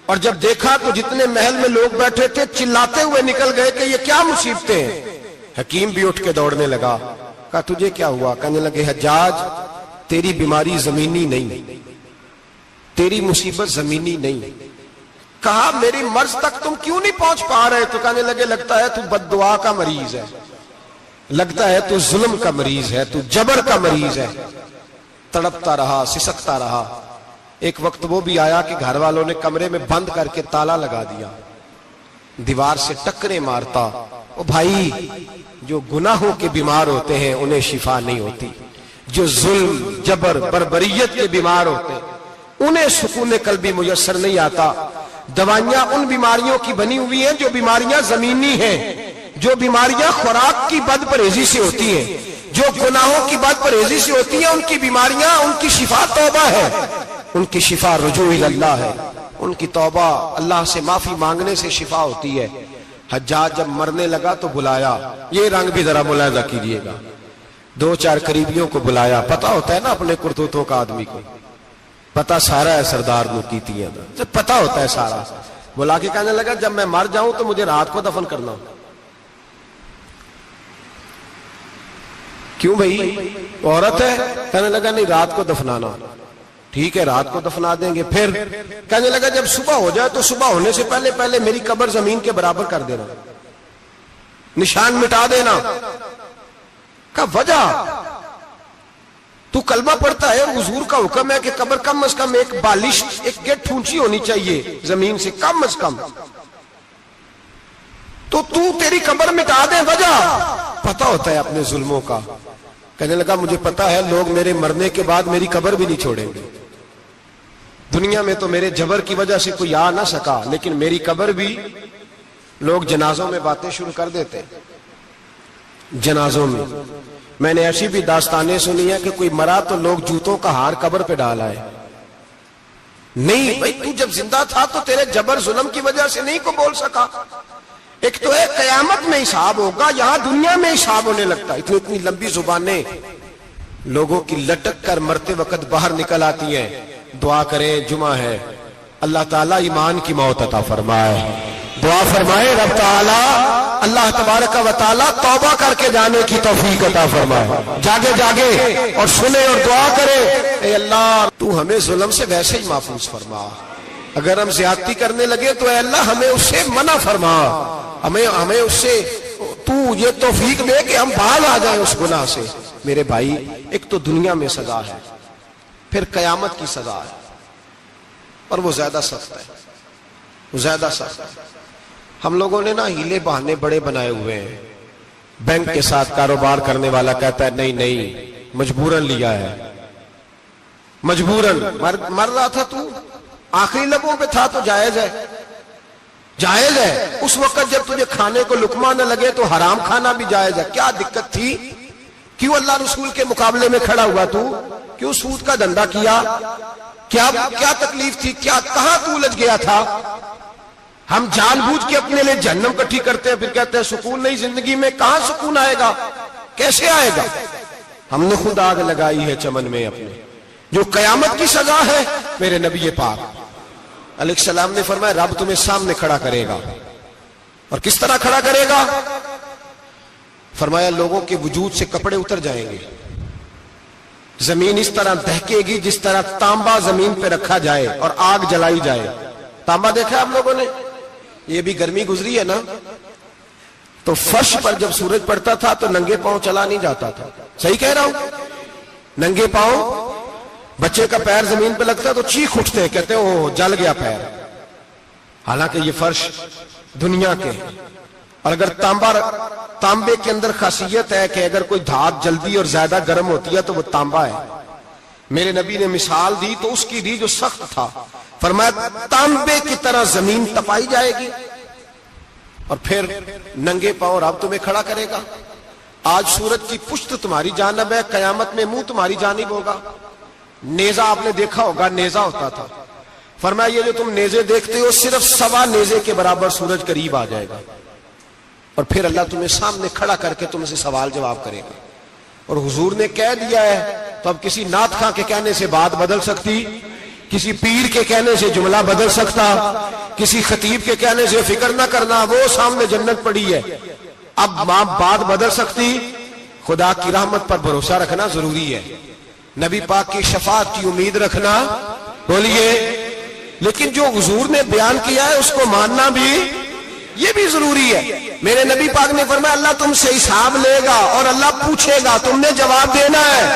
اور جب دیکھا تو جتنے محل میں لوگ بیٹھے تھے چلاتے ہوئے نکل گئے کہ یہ کیا مصیبتیں ہیں۔ حکیم بھی اٹھ کے دوڑنے لگا، کہا تجھے کیا ہوا؟ کہنے لگے حجاج تیری بیماری زمینی نہیں، تیری مصیبت زمینی نہیں۔ کہا میری مرض تک تم کیوں نہیں پہنچ پا رہے؟ تو کہنے لگے لگتا ہے تو بد دعا کا مریض ہے، لگتا ہے تو ظلم کا مریض ہے، تو جبر کا مریض ہے۔ تڑپتا رہا، سسکتا رہا۔ ایک وقت وہ بھی آیا کہ گھر والوں نے کمرے میں بند کر کے تالا لگا دیا، دیوار سے ٹکرے مارتا۔ او بھائی، جو گناہوں کے بیمار ہوتے ہیں انہیں شفا نہیں ہوتی، جو ظلم، جبر، بربریت کے بیمار ہوتے ہیں انہیں سکون قلبی میسر نہیں آتا۔ دوائیاں ان بیماریوں کی بنی ہوئی ہیں جو بیماریاں زمینی ہیں، جو بیماریاں خوراک کی بد پرہیزی سے ہوتی ہیں، جو گناہوں کی بد پرہیزی سے ہوتی ہیں، ان کی بیماریاں، ان کی شفا توبہ ہے، ان کی شفا رجوع اللہ ہے، ان کی توبہ اللہ سے معافی مانگنے سے شفا ہوتی ہے۔ حجاج جب مرنے لگا تو بلایا، یہ رنگ بھی ذرا ملاحظہ کیجیے گا، دو چار قریبیوں کو بلایا، پتہ ہوتا ہے نا اپنے کرتوتوں کا آدمی کو، پتہ سارا ہے سردار نوکیتیاں دا، جب پتہ ہوتا ہے سارا، بلا کے کہنے لگا جب میں مر جاؤں تو مجھے رات کو دفن کرنا۔ کیوں بھائی، عورت ہے؟ کہنے لگا نہیں، رات کو دفنانا۔ ٹھیک ہے، رات کو دفنا دیں گے۔ پھر کہنے لگا جب صبح ہو جائے تو صبح ہونے سے پہلے پہلے میری قبر زمین کے برابر کر دینا، نشان مٹا دینا۔ کہا وجہ؟ تو کلمہ پڑھتا ہے، حضور کا حکم ہے کہ قبر کم از کم ایک بالش، ایک گیٹ اونچی ہونی چاہیے زمین سے، کم از کم، تو تیری قبر مٹا دے، وجہ؟ پتہ ہوتا ہے اپنے ظلموں کا۔ کہنے لگا مجھے پتہ ہے لوگ میرے مرنے کے بعد میری قبر بھی نہیں چھوڑیں گے، دنیا میں تو میرے جبر کی وجہ سے کوئی آ نہ سکا، لیکن میری قبر بھی لوگ جنازوں میں باتیں شروع کر دیتے ہیں۔ جنازوں میں نے ایسی بھی داستانیں سنی ہیں کہ کوئی مرا تو لوگ جوتوں کا ہار قبر پہ ڈال آئے۔ نہیں بھائی، تو جب زندہ تھا تو تیرے جبر ظلم کی وجہ سے نہیں کو بول سکا۔ ایک تو ہے قیامت میں حساب ہوگا، یہاں دنیا میں حساب ہونے لگتا ہے۔ اتنی لمبی زبانیں لوگوں کی لٹک کر مرتے وقت باہر نکل آتی ہیں۔ دعا کریں، جمعہ ہے، اللہ تعالیٰ ایمان کی موت عطا فرمائے، دعا فرمائے رب تعالیٰ اللہ تبارک و تعالیٰ توبہ کر کے جانے کی توفیق عطا فرمائے، جاگے جاگے اور سنے اور دعا کرے، اے اللہ تو ہمیں ظلم سے ویسے ہی محفوظ فرما، اگر ہم زیادتی کرنے لگے تو اے اللہ ہمیں اس سے منع فرما، ہمیں اس سے تو یہ توفیق دے کہ ہم باز آ جائیں اس گناہ سے۔ میرے بھائی، ایک تو دنیا میں سزا ہے، پھر قیامت کی سزا ہے، اور وہ زیادہ سخت ہے، وہ زیادہ سخت ہے۔ ہم لوگوں نے نا ہیلے بہانے بڑے بنائے ہوئے ہیں۔ بینک کے ساتھ کاروبار کرنے والا کہتا ہے نہیں نہیں، مجبوراً لیا ہے، مجبوراً مر رہا تھا تو، آخری لبوں پہ تھا تو جائز ہے، جائز ہے۔ اس وقت جب تجھے کھانے کو لقمہ نہ لگے تو حرام کھانا بھی جائز ہے۔ کیا دقت تھی؟ کیوں اللہ رسول کے مقابلے میں کھڑا ہوا تو؟ کیوں سود کا دھندا کیا؟ کیا تکلیف تھی؟ کہاں تو الجھ گیا تھا؟ ہم جان بوجھ کے اپنے لیے جہنم کٹھی کرتے ہیں، پھر کہتے ہیں سکون نہیں زندگی میں. کہاں سکون آئے گا؟ کیسے آئے گا؟ ہم نے خود آگ لگائی ہے چمن میں اپنے. جو قیامت کی سزا ہے، میرے نبی پاک علیہ السلام نے فرمایا رب تمہیں سامنے کھڑا کرے گا. اور کس طرح کھڑا کرے گا؟ فرمایا لوگوں کے وجود سے کپڑے اتر جائیں گے، زمین اس طرح دہکے گی جس طرح تانبا زمین پہ رکھا جائے اور آگ جلائی جائے. تانبا دیکھا آپ لوگوں نے؟ یہ بھی گرمی گزری ہے نا، تو فرش پر جب سورج پڑتا تھا تو ننگے پاؤں چلا نہیں جاتا تھا. صحیح کہہ رہا ہوں؟ ننگے پاؤں، بچے کا پیر زمین پہ لگتا تو چیخ اٹھتے ہیں، کہتے ہیں اوہ جل گیا پیر. حالانکہ یہ فرش دنیا کے ہیں. اور اگر تانبے کے اندر خاصیت ہے کہ اگر کوئی دھات جلدی اور زیادہ گرم ہوتی ہے تو وہ تانبا ہے. میرے نبی نے مثال دی تو اس کی دی جو سخت تھا. فرمایا تانبے کی طرح زمین تپائی جائے گی اور پھر ننگے پاؤں رب تمہیں کھڑا کرے گا. آج سورج کی پشت تمہاری جانب ہے، قیامت میں منہ تمہاری جانب ہوگا. نیزہ آپ نے دیکھا ہوگا، نیزہ ہوتا تھا. فرمایا یہ جو تم نیزے دیکھتے ہو صرف 1.25 نیزے کے برابر سورج قریب آ جائے گا اور پھر اللہ تمہیں سامنے کھڑا کر کے تم سے سوال جواب کرے گا. اور حضور نے کہہ دیا ہے تو اب کسی نعت خواں کے کہنے سے بات بدل سکتی، کسی پیر کے کہنے سے جملہ بدل سکتا، کسی خطیب کے کہنے سے فکر نہ کرنا وہ سامنے جنت پڑی ہے، اب بات بدل سکتی. خدا کی رحمت پر بھروسہ رکھنا ضروری ہے، نبی پاک کی شفاعت کی امید رکھنا. بولیے. لیکن جو حضور نے بیان کیا ہے اس کو ماننا بھی یہ بھی ضروری ہے. میرے نبی پاک نے فرمایا اللہ تم سے حساب لے گا اور اللہ پوچھے گا، تم نے جواب دینا ہے.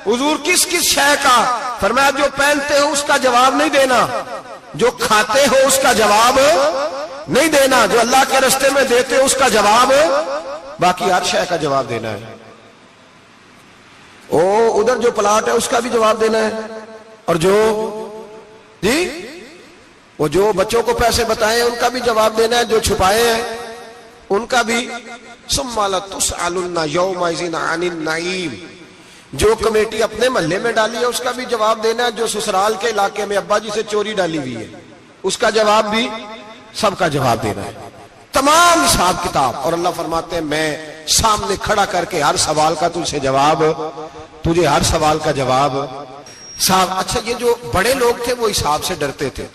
حضور کس کس شے کا؟ فرمایا جو پہنتے ہو اس کا جواب نہیں دینا، جو کھاتے ہو اس کا جواب نہیں دینا، جو اللہ کے راستے میں دیتے ہو اس کا جواب، باقی ہر شے کا جواب دینا ہے. ادھر جو پلاٹ ہے اس کا بھی جواب دینا ہے، اور جو جی وہ جو بچوں کو پیسے بتائے ان کا بھی جواب دینا ہے، جو چھپائے ہیں ان کا بھی. ثم لتسألن یومئذ عن النعیم. جو کمیٹی اپنے محلے میں ڈالی ہے اس کا بھی جواب دینا ہے، جو سسرال کے علاقے میں ابا جی سے چوری ڈالی ہوئی ہے اس کا جواب بھی، سب کا جواب دینا ہے. تمام حساب کتاب. اور اللہ فرماتے ہیں میں سامنے کھڑا کر کے ہر سوال کا تجھ سے جواب، تجھے ہر سوال کا جواب. صاحب اچھا یہ جو بڑے لوگ تھے وہ حساب سے ڈرتے تھے،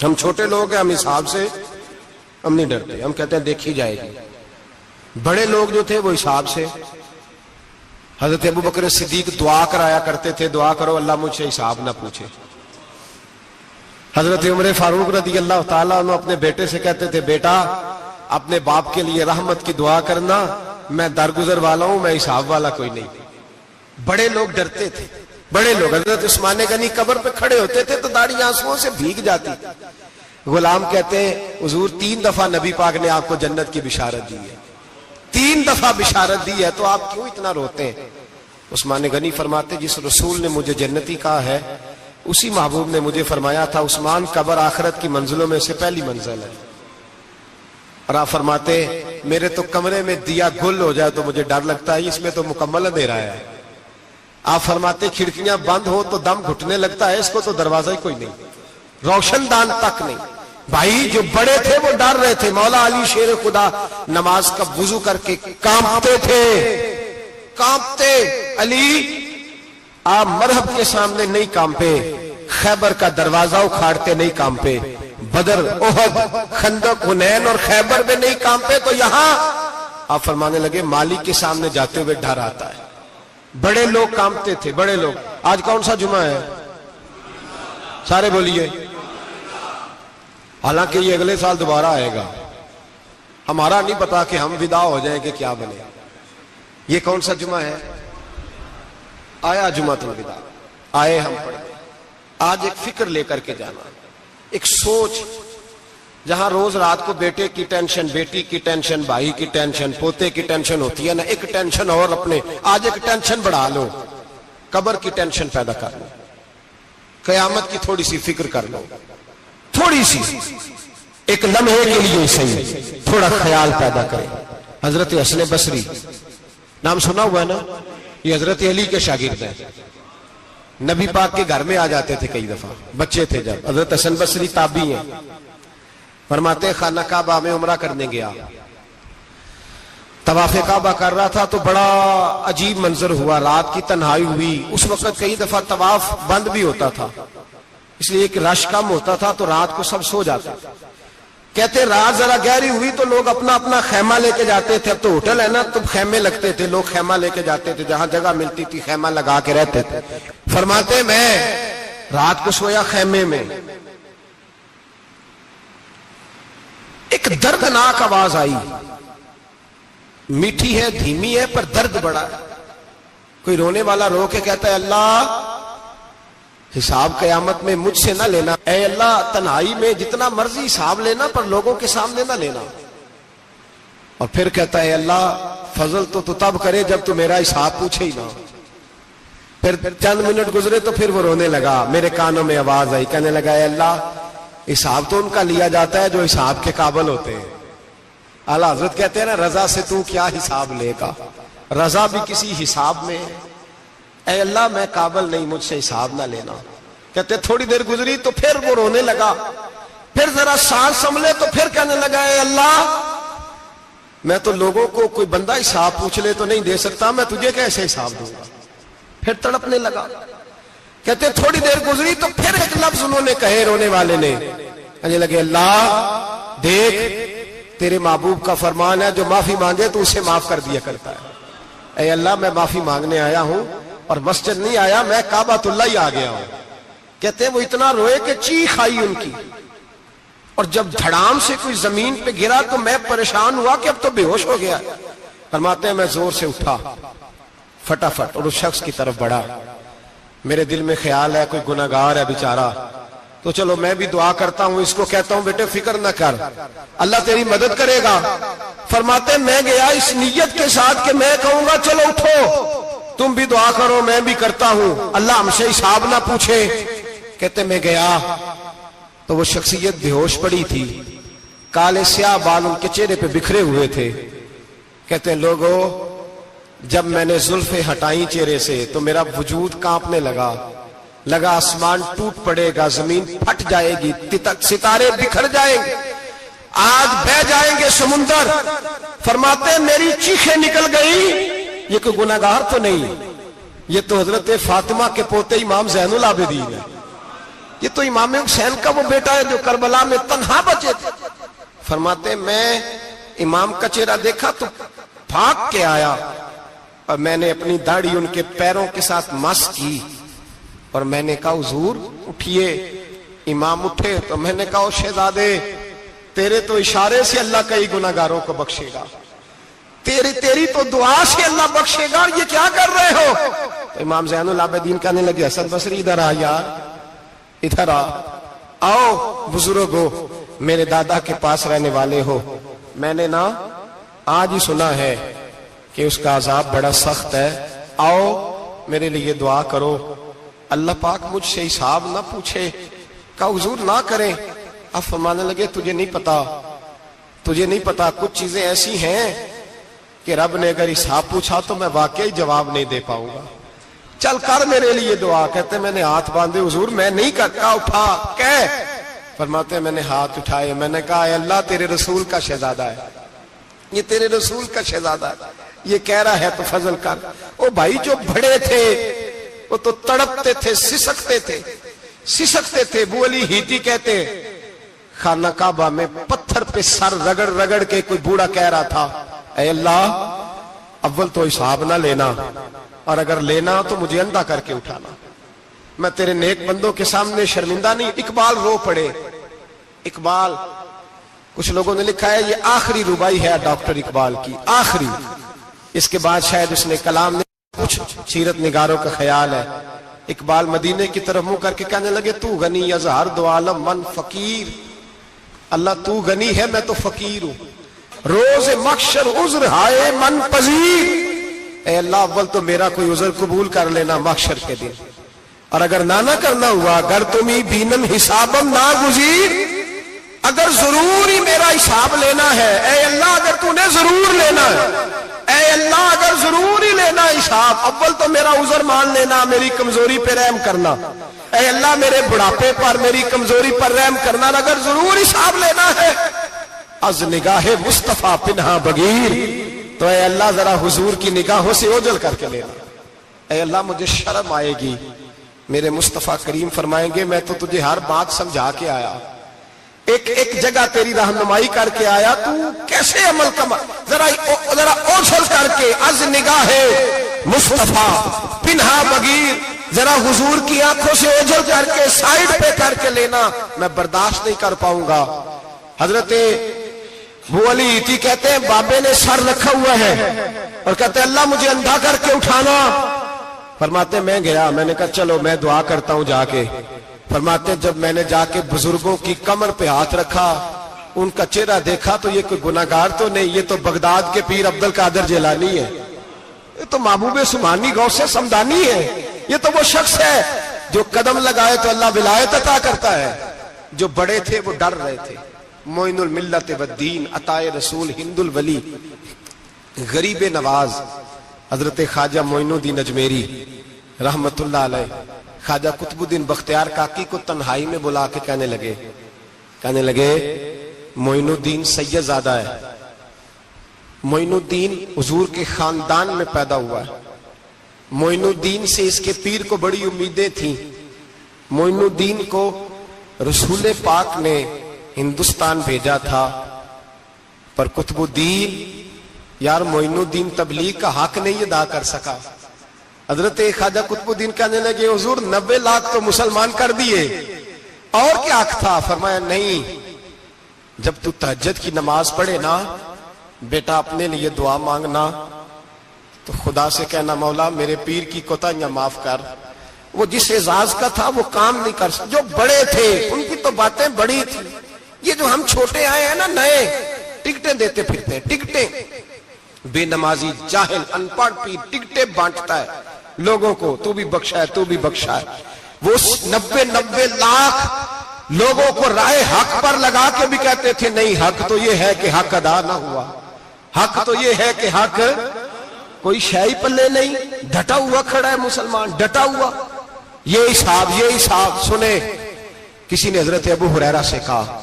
ہم چھوٹے لوگ ہیں ہم حساب سے ہم نہیں ڈرتے، ہم کہتے ہیں دیکھی جائے گی. بڑے لوگ جو تھے وہ حساب سے. حضرت ابو بکر صدیق دعا کرایا کرتے تھے، دعا کرو اللہ مجھ سے حساب نہ پوچھے. حضرت عمر فاروق رضی اللہ تعالیٰ عنہ اپنے بیٹے سے کہتے تھے بیٹا اپنے باپ کے لیے رحمت کی دعا کرنا، میں درگزر والا ہوں، میں حساب والا کوئی نہیں. بڑے لوگ ڈرتے تھے. بڑے لوگ حضرت عثمان غنی قبر پہ کھڑے ہوتے تھے تو داڑھی آنسوؤں سے بھیگ جاتی. غلام کہتے ہیں حضور 3 دفعہ نبی پاک نے آپ کو جنت کی بشارت دی ہے، 3 دفعہ بشارت دی ہے، تو آپ کیوں اتنا روتے ہیں؟ عثمان غنی فرماتے جس رسول نے مجھے جنتی کہا ہے اسی محبوب نے مجھے فرمایا تھا عثمان قبر آخرت کی منزلوں میں سے پہلی منزل ہے. اور آپ فرماتے میرے تو کمرے میں دیا گل ہو جائے تو مجھے ڈر لگتا ہے، اس میں تو مکمل اندھیرا ہے. آپ فرماتے کھڑکیاں بند ہو تو دم گھٹنے لگتا ہے، اس کو تو دروازہ ہی کوئی نہیں، روشن دان تک نہیں. بھائی جو بڑے تھے وہ ڈر رہے تھے. مولا علی شیر خدا نماز کا وضو کر کے کانپتے تھے، کانپتے. علی آپ مرحب کے سامنے نہیں کانپے، خیبر کا دروازہ اکھاڑتے نہیں کانپے، بدر احد خندق حنین اور خیبر میں نہیں کانپے، تو یہاں آپ فرمانے لگے مالک کے سامنے جاتے ہوئے ڈر آتا ہے. بڑے لوگ کانپتے تھے. بڑے لوگ. آج کون سا جمعہ ہے؟ سارے بولیے. حالانکہ یہ اگلے سال دوبارہ آئے گا، ہمارا نہیں پتا کہ ہم ودا ہو جائیں کہ کیا بنے. یہ کون سا جمعہ ہے؟ آیا جمعۃ الوداع، آئے ہم پڑھ گئے. آج ایک فکر لے کر کے جانا، ایک سوچ. جہاں روز رات کو بیٹے کی ٹینشن، بیٹی کی ٹینشن، بھائی کی ٹینشن، پوتے کی ٹینشن ہوتی ہے نا، ایک ٹینشن اور اپنے آج ایک ٹینشن بڑھا لو، قبر کی ٹینشن پیدا کر لو، قیامت کی تھوڑی سی فکر کر لو، تھوڑی سی ایک لمحے کے لیے صحیح تھوڑا خیال پیدا کرے. حضرت حسن بصری نام سنا ہوا ہے نا، یہ حضرت علی کے شاگرد ہیں. نبی پاک کے گھر میں آ جاتے تھے کئی دفعہ، بچے تھے جب. حضرت حسن بصری تابعی ہیں. فرماتے خانہ کعبہ میں عمرہ کرنے گیا, طواف کعبہ کر رہا تھا تو بڑا عجیب منظر ہوا, رات کی تنہائی ہوئی. اس وقت کئی دفعہ طواف بند بھی ہوتا تھا, اس لیے کہ رش کم ہوتا تھا تو رات کو سب سو جاتے. کہتے رات ذرا گہری ہوئی تو لوگ اپنا اپنا خیمہ لے کے جاتے تھے. اب تو ہوٹل ہے نا تو خیمے لگتے تھے, لوگ خیمہ لے کے جاتے تھے, جہاں جگہ ملتی تھی خیمہ لگا کے رہتے تھے. فرماتے میں رات کو سویا خیمے میں, ایک دردناک آواز آئی, میٹھی ہے دھیمی ہے پر درد بڑا ہے. کوئی رونے والا رو کے کہتا ہے اللہ حساب قیامت میں مجھ سے نہ لینا, اے اللہ تنہائی میں جتنا مرضی حساب لینا پر لوگوں کے سامنے نہ لینا. اور پھر کہتا ہے اللہ فضل تو تب کرے جب تو میرا حساب پوچھے ہی نہ. پھر چند منٹ گزرے تو پھر وہ رونے لگا, میرے کانوں میں آواز آئی, کہنے لگا اے اللہ حساب تو ان کا لیا جاتا ہے جو حساب کے قابل ہوتے ہیں. اعلیٰ حضرت کہتے ہیں نا رضا سے تو کیا حساب لے گا, رضا بھی کسی حساب میں. اے اللہ میں قابل نہیں, مجھ سے حساب نہ لینا. کہتے تھوڑی دیر گزری تو پھر وہ رونے لگا, پھر ذرا سانس سنبھلے تو پھر کہنے لگا اے اللہ میں تو لوگوں کو کوئی بندہ حساب پوچھ لے تو نہیں دے سکتا, میں تجھے کیسے حساب دوں گا. پھر تڑپنے لگا. کہتے تھوڑی دیر گزری تو پھر ایک لفظ انہوں نے کہے, رونے والے نے, کہنے لگے اللہ دیکھ تیرے محبوب کا فرمان ہے جو معافی مانگے تو اسے معاف کر دیا کرتا ہے. اے اللہ میں معافی مانگنے آیا ہوں اور مسجد نہیں آیا, میں کعبۃ اللہ ہی آ گیا ہوں. کہتے ہیں وہ اتنا روئے کہ چیخ آئی ان کی, اور جب دھڑام سے کوئی زمین پہ گرا تو میں پریشان ہوا کہ اب تو بے ہوش ہو گیا. فرماتے ہیں میں زور سے اٹھا فٹافٹ اور اس شخص کی طرف بڑھا. میرے دل میں خیال ہے کوئی گناہگار ہے بیچارہ, تو چلو میں بھی دعا کرتا ہوں, اس کو کہتا ہوں بیٹے فکر نہ کر اللہ تیری مدد کرے گا. فرماتے ہیں میں گیا اس نیت کے ساتھ کہ میں کہوں گا چلو اٹھو تم بھی دعا کرو میں بھی کرتا ہوں, اللہ ہم سے حساب نہ پوچھے. کہتے میں گیا تو وہ شخصیت بے ہوش پڑی تھی, کالے سیاہ بال ان کے چہرے پہ بکھرے ہوئے تھے. کہتے ہیں لوگوں جب میں نے زلفیں ہٹائیں چہرے سے تو میرا وجود کانپنے لگا آسمان ٹوٹ پڑے گا, زمین پھٹ جائے گی, ستارے بکھر جائیں گے, آج بہ جائیں گے سمندر. فرماتے ہیں میری چیخیں نکل گئی, یہ کوئی گناہگار تو نہیں, یہ تو حضرت فاطمہ کے پوتے امام زین العابدین ہے, یہ تو امام حسین کا وہ بیٹا ہے جو کربلا میں تنہا بچے تھے. فرماتے ہیں میں امام کا چہرہ دیکھا تو بھاگ کے آیا اور میں نے اپنی داڑھی ان کے پیروں کے ساتھ مس کی اور میں نے کہا حضور اٹھئے. امام اٹھے تو میں نے کہا شہزادے تیرے تو اشارے سے اللہ کئی گناہگاروں کو بخشے گا, تیری تو دعا سے اللہ بخشے گا, یہ کیا کر رہے ہو. تو امام زین العابدین کہنے لگے حسن بصری ادھر آ یار, ادھر آؤ بزرگو, میرے دادا کے پاس رہنے والے ہو, میں نے نا آج ہی سنا ہے کہ اس کا عذاب بڑا سخت ہے, آؤ میرے لیے دعا کرو, اللہ پاک مجھ سے حساب نہ پوچھے. کہا حضور نہ کریں. اب فرمانے لگے تجھے نہیں پتا کچھ چیزیں ایسی ہیں کہ رب نے اگر حساب پوچھا تو میں واقعی جواب نہیں دے پاؤں گا, چل کر میرے لیے دعا. کہتے میں نے ہاتھ باندھے حضور میں نہیں کرتا, اٹھا کہہ. فرماتے میں نے ہاتھ اٹھائے, میں نے کہا اے اللہ تیرے رسول کا شہزادہ ہے, یہ تیرے رسول کا شہزادہ ہے, یہ کہہ رہا ہے تو فضل کر. او بھائی جو بڑے تھے وہ تو تڑپتے تھے, سسکتے تھے. ابو علی ہیتی کہتے خانہ کعبہ میں پتھر پہ سر رگڑ رگڑ کے کوئی بوڑھا کہہ رہا تھا اے اللہ اول تو حساب نہ لینا, اور اگر لینا تو مجھے اندھا کر کے اٹھانا, میں تیرے نیک بندوں کے سامنے شرمندہ نہیں. اقبال رو پڑے. اقبال کچھ لوگوں نے لکھا ہے یہ آخری ربائی ہے ڈاکٹر اقبال کی, آخری. اس کے بعد شاید اس نے کلام نے کچھ سیرت نگاروں کا خیال ہے. اقبال مدینے کی طرف منہ کر کے کہنے لگے تو غنی از ہر دو عالم من فقیر, اللہ تو غنی ہے میں تو فقیر ہوں. روز محشر عذر ہائے من پذیر, اے اللہ اول تو میرا کوئی عذر قبول کر لینا محشر کے دن, اور اگر نہ کرنا ہوا اگر تمہیں بینم حسابم نہ گزیر, اگر ضرور ہی میرا حساب لینا ہے اے اللہ اگر تو نے ضرور لینا ہے, اے اللہ اگر ضرور ہی لینا حساب، اول تو میرا عذر مان لینا، میری کمزوری پہ رحم کرنا، اے اللہ میرے بڑھاپے پر میری کمزوری پر رحم کرنا، اگر ضرور حساب لینا ہے از نگاہ مصطفیٰ پنہا بغیر، تو اے اللہ ذرا حضور کی نگاہوں سے اوجھل کر کے لینا، اے اللہ مجھے شرم آئے گی۔ میرے مصطفیٰ کریم فرمائیں گے میں تو تجھے ہر بات سمجھا کے آیا، ایک جگہ تیری رہنمائی کر کے آیا، تو کیسے عمل کما، ذرا اوجھل کر کے از نگاہ مصطفیٰ پنہا بغیر، ذرا حضور کی آنکھوں سے اوجھل کر کے سائیڈ پہ کر کے لینا، میں برداشت نہیں کر پاؤں گا۔ حضرت ابو علی ایتی کہتے ہیں بابے نے سر رکھا ہوا ہے اور کہتے ہیں اللہ مجھے اندھا کر کے اٹھانا، فرماتے میں گیا، میں نے کہا چلو میں دعا کرتا ہوں جا کے، فرماتے جب میں نے جا کے بزرگوں کی کمر پہ ہاتھ رکھا، ان کا چہرہ دیکھا تو یہ کوئی گناہگار تو نہیں، یہ تو بغداد کے پیر عبد القادر جیلانی ہے، یہ تو محبوب سبحانی غوث سمدانی ہے، یہ تو وہ شخص ہے جو قدم لگائے تو اللہ ولایت عطا کرتا ہے۔ جو بڑے تھے وہ ڈر رہے تھے، معین الملت والدین، عطائے رسول، ہند الولی، غریب نواز حضرت خواجہ معین الدین اجمیری رحمت اللہ علیہ، خواجہ قطب الدین بختیار کاکی کو تنہائی میں بلا کے کہنے لگے معین الدین سید زادہ ہے، معین الدین حضور کے خاندان میں پیدا ہوا ہے، معین الدین سے اس کے پیر کو بڑی امیدیں تھیں، معین الدین کو رسول پاک نے ہندوستان بھیجا تھا، پر قطب الدین یار معین الدین تبلیغ کا حق نہیں ادا کر سکا۔ حضرت خواجہ قطب الدین کہنے لگے حضور 90 لاکھ تو مسلمان کر دیے، اور کیا حق تھا؟ فرمایا نہیں، جب تو تہجد کی نماز پڑھے نا بیٹا اپنے لیے دعا مانگنا تو خدا سے کہنا مولا میرے پیر کی کوتاہیاں معاف کر، وہ جس اعزاز کا تھا وہ کام نہیں کر سکتا، جو بڑے تھے ان کی تو باتیں بڑی تھی، یہ جو ہم چھوٹے آئے ہیں نا نئے، ٹکٹیں دیتے پھرتے ہیں، ٹکٹیں، بے نمازی جاہل ان پڑھ پیر ٹکٹیں بانٹتا ہے لوگوں کو، تو بھی بخشا ہے تو بھی بخشا ہے، وہ 90 لاکھ لوگوں کو رائے حق پر لگا کے بھی کہتے تھے نہیں حق تو یہ ہے کہ حق ادا نہ ہوا، حق تو یہ ہے کہ حق، کوئی شاہی پلے نہیں، ڈٹا ہوا کھڑا ہے مسلمان، ڈٹا ہوا، یہ حساب سنے۔ کسی نے حضرت ابو ہریرہ سے کہا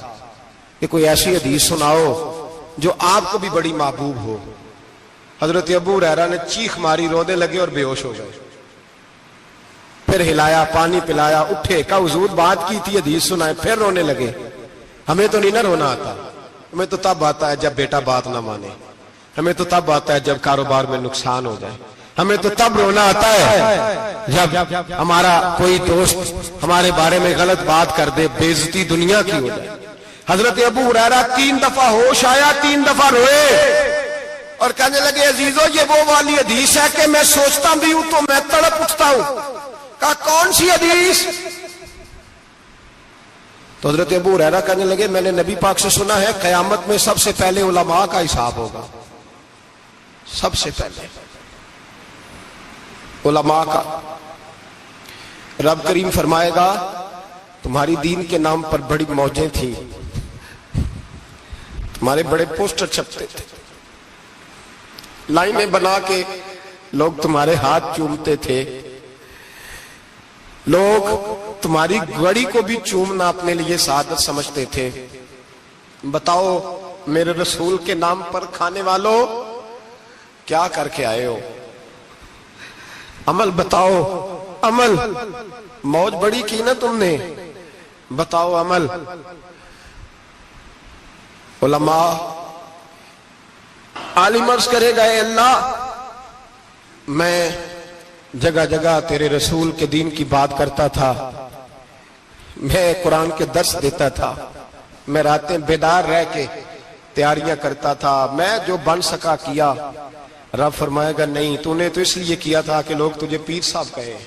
کہ کوئی ایسی حدیث سناؤ جو آپ کو بھی بڑی محبوب ہو۔ حضرت ابو ہریرہ نے چیخ ماری، رونے لگے اور بے ہوش ہو گئے، پھر ہلایا، پانی پلایا، اٹھے، کہا حضور بات کی تھی حدیث سنائے، پھر رونے لگے۔ ہمیں تو نہیں نہ رونا آتا، ہمیں تو تب آتا ہے جب بیٹا بات نہ مانے، ہمیں تو تب آتا ہے جب کاروبار میں نقصان ہو جائے، ہمیں تو تب رونا آتا ہے جب ہمارا کوئی دوست ہمارے بارے میں غلط بات کر دے، بے عزتی دنیا کی ہو جائے۔ حضرت ابو ہریرہ 3 دفعہ ہوش آیا، 3 دفعہ روئے اور کہنے لگے عزیزو یہ وہ والی حدیث ہے کہ میں سوچتا بھی ہوں تو میں تڑپ اٹھتا ہوں۔ کہا کون سی حدیث؟ تو حضرت ابو ہریرہ کہنے لگے میں نے نبی پاک سے سنا ہے قیامت میں سب سے پہلے علماء کا حساب ہوگا، سب سے پہلے علماء کا۔ رب کریم فرمائے گا تمہاری دین کے نام پر بڑی موجیں تھیں، تمہارے بڑے پوسٹر چھپتے تھے، لائنیں بنا کے لوگ تمہارے ہاتھ چومتے تھے، لوگ تمہاری گڑی کو بھی چومنا اپنے لیے سعادت سمجھتے تھے۔ بتاؤ میرے رسول کے نام پر کھانے والوں کیا کر کے آئے ہو؟ عمل بتاؤ، عمل، موج بڑی کی نا تم نے، بتاؤ عمل۔ علماء عالم عرض کرے گا اے اللہ میں جگہ جگہ تیرے رسول کے دین کی بات کرتا تھا، میں قرآن کے درس دیتا تھا، میں راتیں بیدار رہ کے تیاریاں کرتا تھا، میں جو بن سکا کیا۔ رب فرمائے گا نہیں، تو نے تو اس لیے کیا تھا کہ لوگ تجھے پیر صاحب کہیں،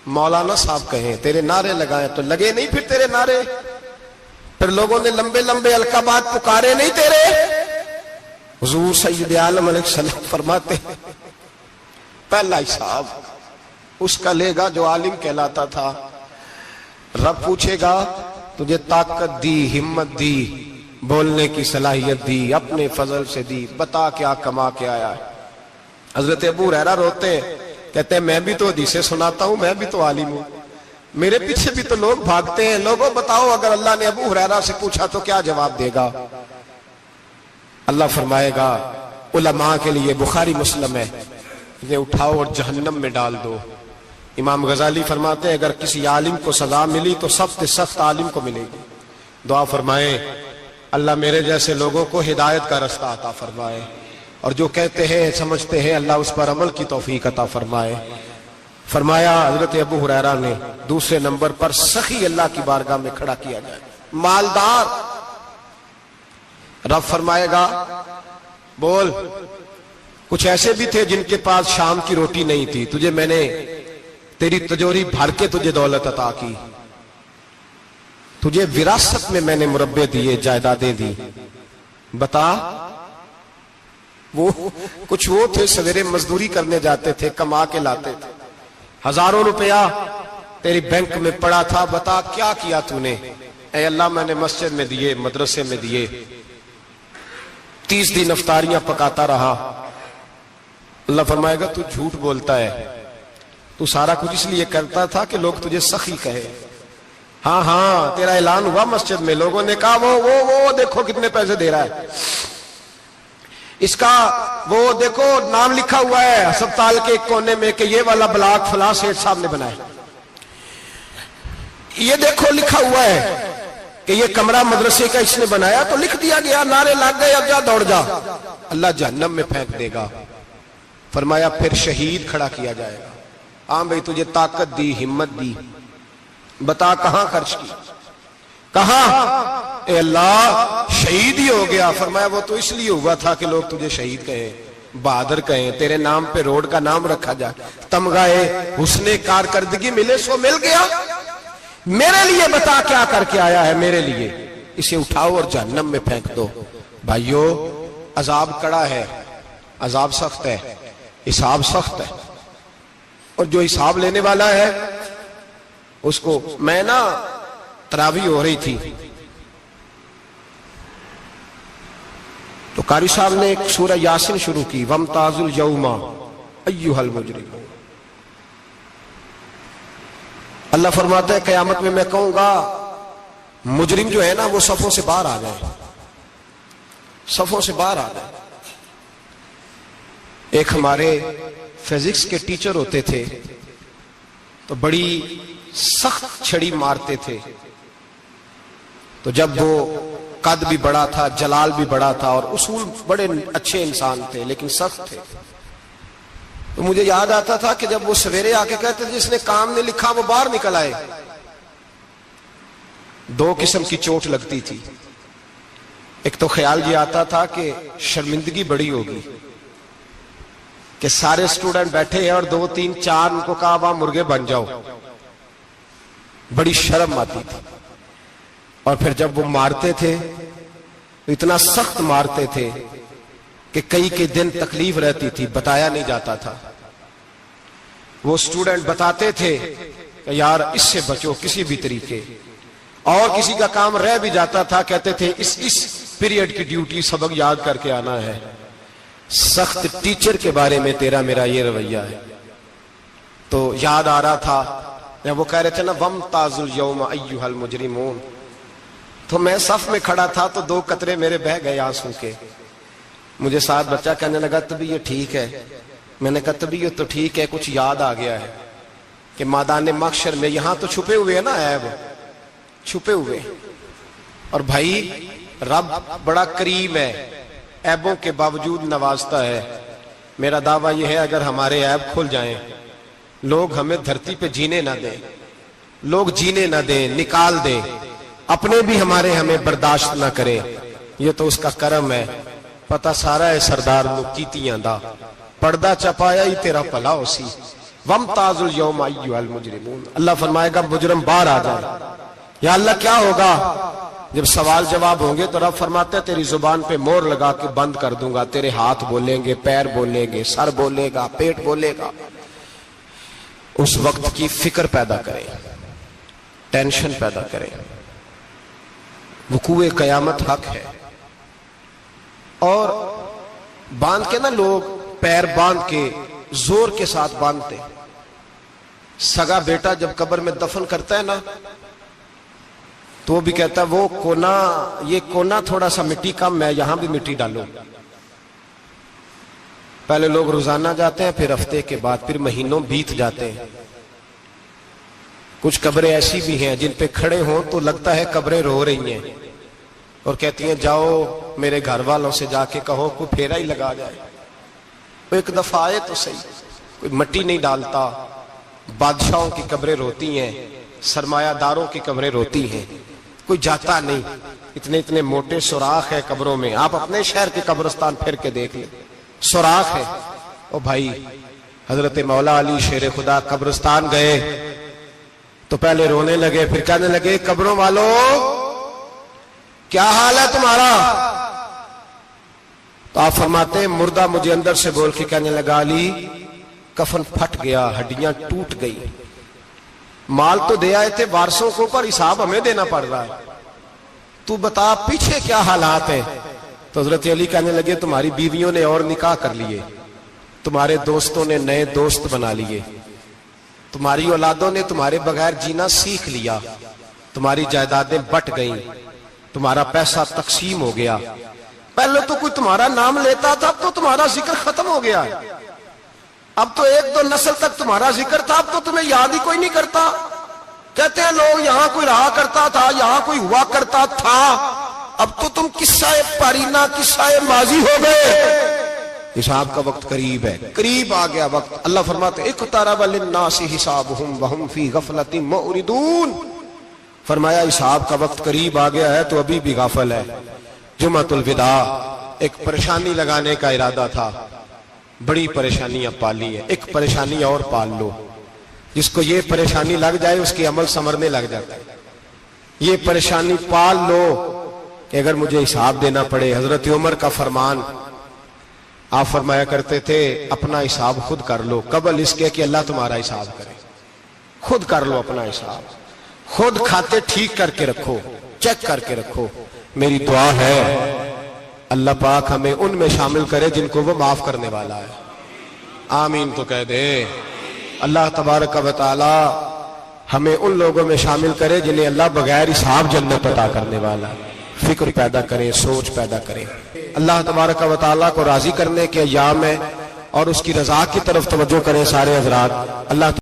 مولانا صاحب کہیں، تیرے نعرے لگائیں، تو لگے نہیں پھر تیرے نعرے، پھر لوگوں نے لمبے لمبے القابات پکارے نہیں تیرے۔ حضور سید عالم علیہ السلام فرماتے پہلا حساب اس کا لے گا جو عالم کہلاتا تھا۔ رب پوچھے گا تجھے طاقت دی، ہمت دی، بولنے کی صلاحیت دی، اپنے فضل سے دی، بتا کیا کما کے آیا ہے۔ حضرت ابو ہریرہ روتے ہیں، کہتے ہیں میں بھی تو حدیثیں سناتا ہوں، میں بھی تو عالم ہوں، میرے پیچھے بھی تو لوگ بھاگتے ہیں، لوگوں بتاؤ اگر اللہ نے ابو ہریرہ سے پوچھا تو کیا جواب دے گا؟ اللہ فرمائے گا علماء کے لیے بخاری مسلم ہے، انہیں اٹھاؤ اور جہنم میں ڈال دو۔ امام غزالی فرماتے ہیں اگر کسی عالم کو سزا ملی تو سخت سخت عالم کو ملے گی۔ دعا فرمائے اللہ میرے جیسے لوگوں کو ہدایت کا رستہ عطا فرمائے، اور جو کہتے ہیں سمجھتے ہیں اللہ اس پر عمل کی توفیق عطا فرمائے۔ فرمایا حضرت ابو ہریرہ نے دوسرے نمبر پر سخی اللہ کی بارگاہ میں کھڑا کیا جائے، مالدار۔ رب فرمائے گا بول، کچھ ایسے بھی تھے جن کے پاس شام کی روٹی نہیں تھی، تجھے میں نے تیری تجوری بھر کے تجھے دولت عطا کی، تجھے وراثت میں نے مربے دیے، جائیدادیں دی، بتا۔ وہ کچھ وہ تھے سویرے مزدوری کرنے جاتے تھے، کما کے لاتے تھے، ہزاروں روپیہ تیری بینک میں پڑا تھا، بتا کیا کیا تو نے؟ اے اللہ میں نے مسجد میں دیے، مدرسے میں دیے، 30 دن افطاریاں پکاتا رہا۔ اللہ فرمائے گا تو جھوٹ بولتا ہے، تو سارا کچھ اس لیے کرتا تھا کہ لوگ تجھے سخی کہے۔ ہاں ہاں تیرا اعلان ہوا مسجد میں، لوگوں نے کہا وہ دیکھو کتنے پیسے دے رہا ہے، اس کا وہ دیکھو نام لکھا ہوا ہے ہسپتال کے ایک کونے میں کہ یہ والا بلاک فلاں سیٹھ صاحب نے بنایا، یہ دیکھو لکھا ہوا ہے کہ یہ کمرہ مدرسے کا اس نے بنایا، تو لکھ دیا گیا، نعرے لگ گئے، اب جا دوڑ جا۔ اللہ جہنم میں پھینک دے گا۔ فرمایا پھر شہید کھڑا کیا جائے گا۔ ہاں بھئی تجھے طاقت دی، ہمت دی، بتا کہاں خرچ کی، کہاں؟ اے اللہ شہید ہی ہو گیا۔ فرمایا وہ تو اس لیے ہوا تھا کہ لوگ تجھے شہید کہیں، بہادر کہیں، تیرے نام پہ روڈ کا نام رکھا جائے، تمغہ حسن کارکردگی ملے، سو مل گیا۔ میرے لیے بتا کیا کر کے آیا ہے میرے لیے، اسے اٹھاؤ اور جہنم میں پھینک دو۔ بھائیو عذاب کڑا ہے، عذاب سخت ہے، حساب سخت ہے، اور جو حساب لینے والا ہے اس کو، میں نا تراویح ہو رہی تھی تو قاری صاحب نے ایک سورہ یاسین شروع کی، وَامْتَازُوا الْيَوْمَ أَيُّهَا الْمُجْرِمُونَ۔ اللہ فرماتا ہے قیامت میں کہوں گا مجرم جو ہے نا وہ صفوں سے باہر آ جائے، صفوں سے باہر آ جائے۔ ایک ہمارے فزکس کے ٹیچر ہوتے تھے تو بڑی سخت چھڑی مارتے تھے، تو جب وہ قد بھی بڑا تھا، جلال بھی بڑا تھا، اور اصول بڑے اچھے انسان تھے لیکن سخت تھے، تو مجھے یاد آتا تھا کہ جب وہ سویرے آ کے کہتے تھے جس نے کام نے لکھا وہ باہر نکل آئے، دو قسم کی چوٹ لگتی تھی۔ ایک تو خیال یہ آتا تھا کہ شرمندگی بڑی ہوگی کہ سارے اسٹوڈنٹ بیٹھے ہیں اور 2 3 4 ان کو کہا وہاں مرغے بن جاؤ، بڑی شرم آتی تھی۔ اور پھر جب وہ مارتے تھے تو اتنا سخت مارتے تھے کہ کئی کے دن تکلیف رہتی تھی، بتایا نہیں جاتا تھا۔ وہ اسٹوڈنٹ بتاتے تھے کہ یار اس سے بچو کسی بھی طریقے، اور کسی کا کام رہ بھی جاتا تھا کہتے تھے اس پیریڈ کی ڈیوٹی سبق یاد کر کے آنا ہے۔ سخت ٹیچر کے بارے میں تیرا میرا یہ رویہ ہے۔ تو یاد آ رہا تھا جب وہ کہہ رہے تھے نا وَامْتَازُوا الْيَوْمَ أَيُّهَا الْمُجْرِمُونَ، تو میں صف میں کھڑا تھا تو 2 قطرے میرے بہہ گئے آنسو کے۔ مجھے ساتھ بچہ کہنے لگا طبیعت ٹھیک ہے، میں نے کہا طبیعت تو ٹھیک ہے، کچھ یاد آ گیا ہے کہ میدان محشر میں یہاں تو چھپے ہوئے ہیں نا عیب، چھپے ہوئے، اور بھائی رب بڑا کریم ہے، عیبوں کے باوجود نوازتا ہے۔ میرا دعویٰ یہ ہے اگر ہمارے عیب کھل جائیں، لوگ ہمیں دھرتی پہ جینے نہ دیں، لوگ جینے نہ دیں، نکال دیں، اپنے بھی ہمیں برداشت نہ کریں، یہ تو اس کا کرم ہے۔ پتہ سارا ہے سردار نکیتیاں دا، پردہ چپایا ہی تیرا پلا ہو سی۔ وَامْتَازُوا الْيَوْمَ أَيُّهَا الْمُجْرِمُونَ۔ اللہ فرمائے گا مجرم باہر آ جائے۔ یا اللہ کیا ہوگا؟ جب سوال جواب ہوں گے تو رب فرماتے ہیں تیری زبان پہ مور لگا کے بند کر دوں گا، تیرے ہاتھ بولیں گے، پیر بولیں گے، سر بولے گا، پیٹ بولے گا۔ اس وقت کی فکر پیدا کریں، ٹینشن پیدا کریں۔ وقوع قیامت حق ہے، اور باندھ کے نا لوگ پیر باندھ کے زور کے ساتھ باندھتے. سگا بیٹا جب قبر میں دفن کرتا ہے نا تو وہ بھی کہتا ہے وہ کونا، یہ کونا تھوڑا سا مٹی کم ہے، یہاں بھی مٹی ڈالو. پہلے لوگ روزانہ جاتے ہیں، پھر ہفتے کے بعد، پھر مہینوں بیت جاتے ہیں. کچھ قبریں ایسی بھی ہیں جن پہ کھڑے ہوں تو لگتا ہے قبریں رو رہی ہیں اور کہتی ہیں جاؤ میرے گھر والوں سے جا کے کہو کوئی پھیرا ہی لگا جائے. وہ ایک دفعہ آئے تو صحیح، کوئی مٹی نہیں ڈالتا. بادشاہوں کی قبریں روتی ہیں، سرمایہ داروں کی قبریں روتی ہیں، کوئی جاتا نہیں. اتنے اتنے موٹے سوراخ ہے قبروں میں. آپ اپنے شہر کے قبرستان پھر کے دیکھ لیں، سوراخ ہے. او بھائی، حضرت مولا علی شیر خدا قبرستان گئے تو پہلے رونے لگے، پھر کہنے لگے قبروں والوں کیا حال ہے تمہارا؟ تو آپ فرماتے ہیں مردہ مجھے اندر سے بول کے کہنے لگا علی کفن پھٹ گیا، ہڈیاں ٹوٹ گئی. مال تو دے آئے تھے وارثوں کو، پر حساب ہمیں دینا پڑ رہا ہے. تو بتا پیچھے کیا حالات ہیں؟ تو حضرت علی کہنے لگے تمہاری بیویوں نے اور نکاح کر لیے، تمہارے دوستوں نے نئے دوست بنا لیے، تمہاری اولادوں نے تمہارے بغیر جینا سیکھ لیا، تمہاری جائیدادیں بٹ گئیں، تمہارا پیسہ تقسیم ہو گیا. پہلے تو کوئی تمہارا نام لیتا تھا، اب تو تمہارا ذکر ختم ہو گیا ہے. اب تو ایک دو نسل تک تمہارا ذکر تھا، اب تو تمہیں یاد ہی کوئی نہیں کرتا. کہتے ہیں لوگ یہاں کوئی رہا کرتا تھا، یہاں کوئی ہوا کرتا تھا، اب تو تم قصہ پارینہ، قصہ ماضی ہو گئے. حساب کا وقت قریب ہے، قریب آ گیا وقت. اللہ فرماتے اقترب للناس حسابهم وهم فی غفلۃ معرضون. فرمایا حساب کا وقت قریب آ گیا ہے تو ابھی بھی غافل ہے. جمعۃ الوداع ایک پریشانی لگانے کا ارادہ تھا، بڑی پریشانیاں پالی ہیں، ایک پریشانی اور پال لو. جس کو یہ پریشانی لگ جائے اس کے عمل سنورنے لگ جاتا ہے. یہ پریشانی پال لو کہ اگر مجھے حساب دینا پڑے. حضرت عمر کا فرمان، آپ فرمایا کرتے تھے اپنا حساب خود کر لو قبل اس کے کہ اللہ تمہارا حساب کرے. خود کر لو اپنا حساب، خود کھاتے ٹھیک کر کے رکھو، چیک کر کے رکھو. میری دعا ہے اللہ پاک ہمیں ان میں شامل کرے جن کو وہ معاف کرنے والا ہے. آمین تو کہہ دے. اللہ تبارک و تعالی ہمیں ان لوگوں میں شامل کرے جنہیں اللہ بغیر حساب جنت عطا کرنے والا ہے. فکر پیدا کریں، سوچ پیدا کریں. اللہ تبارک و تعالیٰ کو راضی کرنے کے ایام ہے اور اس کی رضا کی طرف توجہ کریں سارے حضرات. اللہ